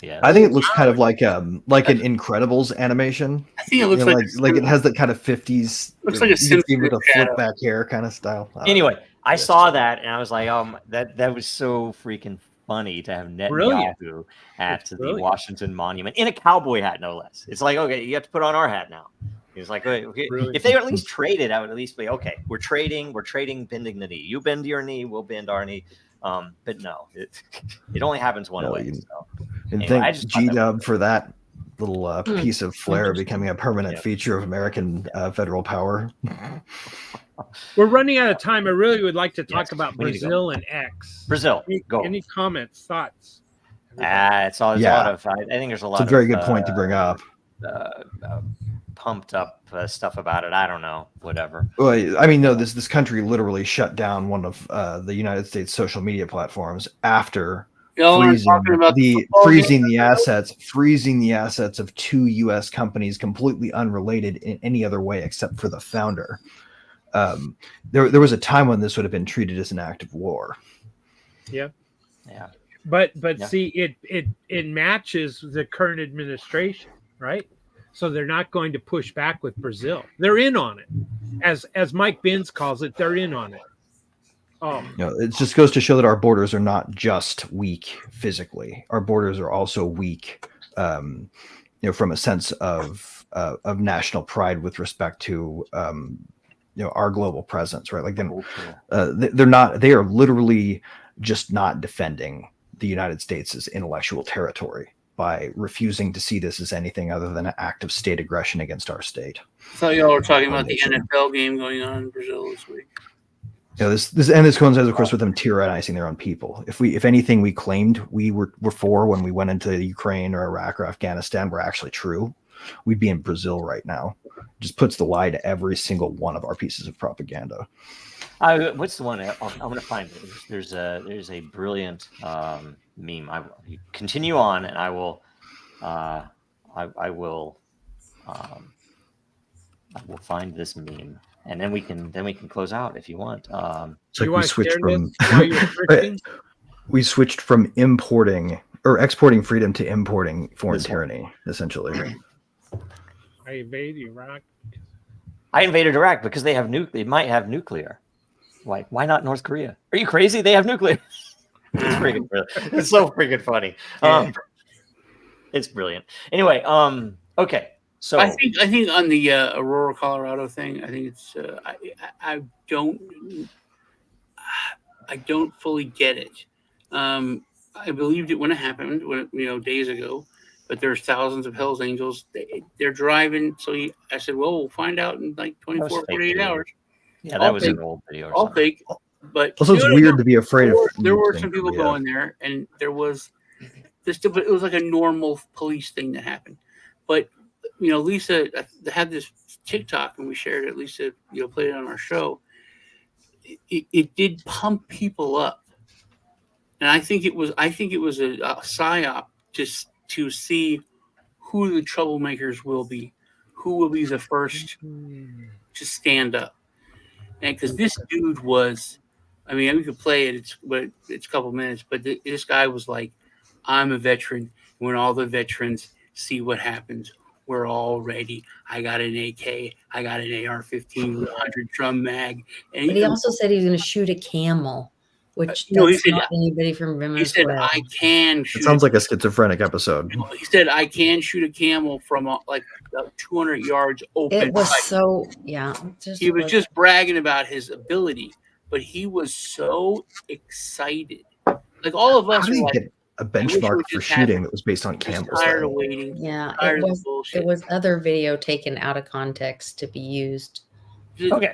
Yeah. I think it looks kind of like an Incredibles animation. I think it looks like it has that kind of 50s. Looks like a Simpsons with a shadow. flip back hair kind of style. Anyway, I saw that and I was like, that was so freaking funny to have Netanyahu at the Washington Monument in a cowboy hat, no less. It's like, okay, you have to put on our hat now. He's like, okay, if they at least traded, I would at least be okay. We're trading bending the knee. You bend your knee, we'll bend our knee. But no, it only happens one way. So. And anyway, thank G-Dub for that little piece of flair becoming a permanent feature of American federal power. We're running out of time. I really would like to talk about Brazil and X. Brazil, go. Any comments, thoughts? It's a lot of. I think there's a lot. It's a very good point to bring up. Pumped up stuff about it. I don't know. Whatever. Well, I mean, no. This country literally shut down one of the United States social media platforms after freezing the assets of 2 U.S. companies completely unrelated in any other way except for the founder. There was a time when this would have been treated as an act of war. Yeah. But see, it matches the current administration, right? So they're not going to push back with Brazil. They're in on it, as Mike Binns calls it. They're in on it. It just goes to show that our borders are not just weak physically. Our borders are also weak, from a sense of national pride with respect to our global presence, right? Like they're not. They are literally just not defending the United States' intellectual territory by refusing to see this as anything other than an act of state aggression against our state. I thought y'all were talking about the NFL game going on in Brazil this week. This coincides, of course, with them tyrannizing their own people. If anything we claimed we were for when we went into Ukraine or Iraq or Afghanistan were actually true, we'd be in Brazil right now. It just puts the lie to every single one of our pieces of propaganda. What's the one? I'm going to find it. There's a brilliant meme. I will continue on, and I will find this meme, and then we can close out if you want. So we switched from importing or exporting freedom to importing foreign tyranny, essentially. I invaded Iraq. I invaded Iraq because they might have nuclear. Why not North Korea? Are you crazy? They have nuclear. It's so freaking funny. It's brilliant. Anyway, okay. So I think on the Aurora, Colorado thing, I think it's I don't fully get it. I believed it when it happened, days ago. But there's thousands of Hell's Angels. They're driving. So I said, well, we'll find out in like 24, 48 hours. Yeah, that was an old video. All fake. But also, it's weird to be afraid of. There were some people going there, and there was this. But it was like a normal police thing that happened. But Lisa had this TikTok, and we shared it. Lisa, played it on our show. It did pump people up, and I think it was a psyop just to see who the troublemakers will be, who will be the first to stand up. And because this dude was, we could play it, it's a couple minutes, but this guy was like, I'm a veteran. When all the veterans see what happens, we're all ready. I got an AK. I got an AR-15 with 100 drum mag. And but he also said he was going to shoot a camel. Which that's not anybody from Venezuela. He said, I can shoot. It sounds like a schizophrenic episode. He said, I can shoot a camel from 200 yards open. It was He was just bragging about his ability, but he was so excited. Like all of us were like, a benchmark for shooting that was based on camels. Tired of waiting. Yeah, it was other video taken out of context to be used. Okay,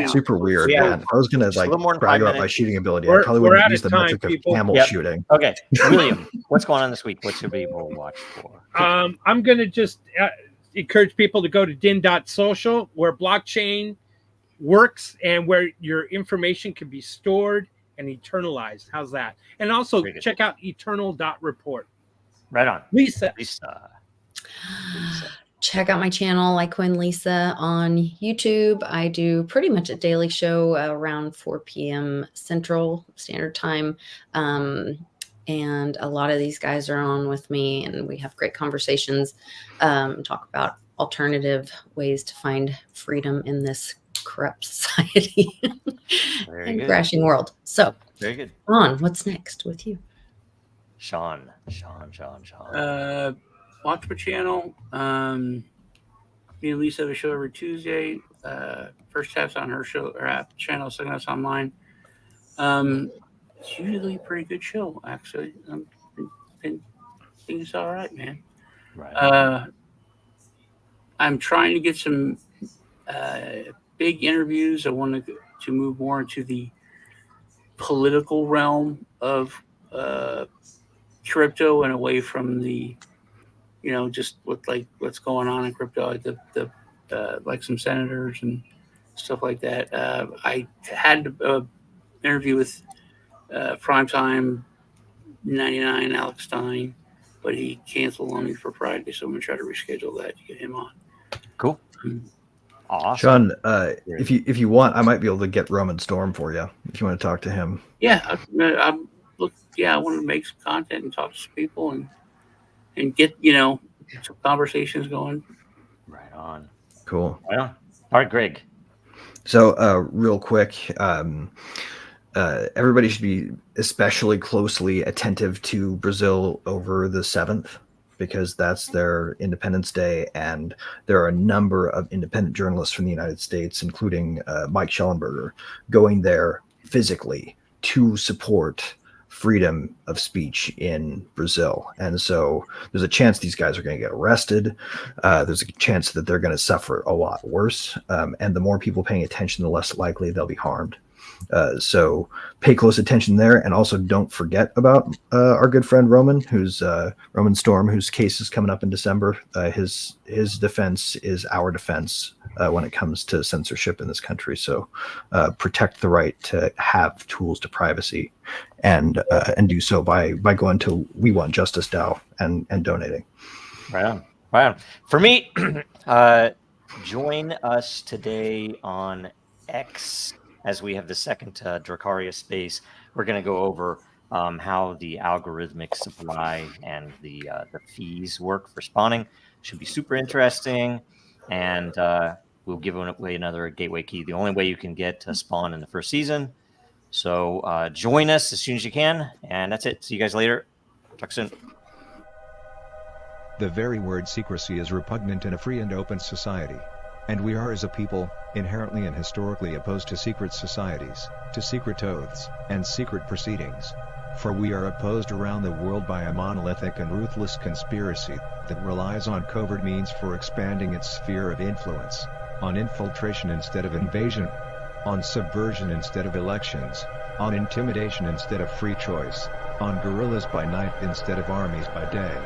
super weird. Man. If I was gonna brag about my shooting ability, I probably wouldn't use the metric of camel shooting. Okay, William, what's going on this week? What should people watch for? I'm gonna just encourage people to go to din.social, where blockchain works and where your information can be stored and eternalized. How's that? And also check out eternal.report. Right on. Lisa. Check out my channel, Litecoin Lisa, on YouTube. I do pretty much a daily show around 4 p.m. Central Standard Time. And a lot of these guys are on with me, and we have great conversations, talk about alternative ways to find freedom in this corrupt society and crashing world. So, very good. Sean, what's next with you? Sean. Watch my channel. Me and Lisa have a show every Tuesday. First half's on her show or channel, second half's on mine. It's usually a pretty good show, actually. I think it's all right, man. Right. I'm trying to get some big interviews. I want to move more into the political realm of crypto and away from the, just what's going on in crypto, like some senators and stuff like that. I had an interview with Primetime 99 Alex Stein, but he canceled on me for Friday, so I'm gonna try to reschedule that to get him on. Cool. Awesome. Sean, if you want, I might be able to get Roman Storm for you if you want to talk to him. Yeah, I want to make some content and talk to some people and get some conversations going. Right on. Cool. Right on. All right, Greg. So real quick, everybody should be especially closely attentive to Brazil over the 7th, because that's their Independence Day, and there are a number of independent journalists from the United States, including Mike Schellenberger, going there physically to support freedom of speech in Brazil. And so there's a chance these guys are going to get arrested. There's a chance that they're going to suffer a lot worse. And the more people paying attention, the less likely they'll be harmed. So pay close attention there, and also don't forget about our good friend Roman Storm, whose case is coming up in December. His defense is our defense when it comes to censorship in this country. So protect the right to have tools to privacy, and do so by going to We Want Justice DAO and donating. Right on. For me, join us today on X, as we have the second Dracaria space. We're going to go over how the algorithmic supply and the fees work for spawning. Should be super interesting, and we'll give away another gateway key, the only way you can get to spawn in the first season. So join us as soon as you can, and that's it. See you guys later. Talk soon. The very word secrecy is repugnant in a free and open society. And we are, as a people, inherently and historically opposed to secret societies, to secret oaths, and secret proceedings. For we are opposed around the world by a monolithic and ruthless conspiracy that relies on covert means for expanding its sphere of influence, on infiltration instead of invasion, on subversion instead of elections, on intimidation instead of free choice, on guerrillas by night instead of armies by day.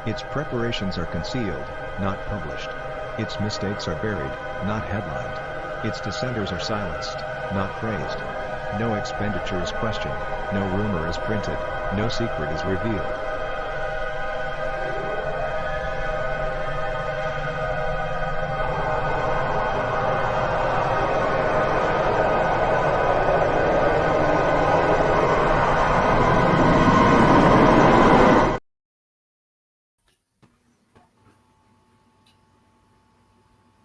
Its preparations are concealed, not published. Its mistakes are buried, not headlined. Its dissenters are silenced, not praised. No expenditure is questioned, no rumor is printed, no secret is revealed.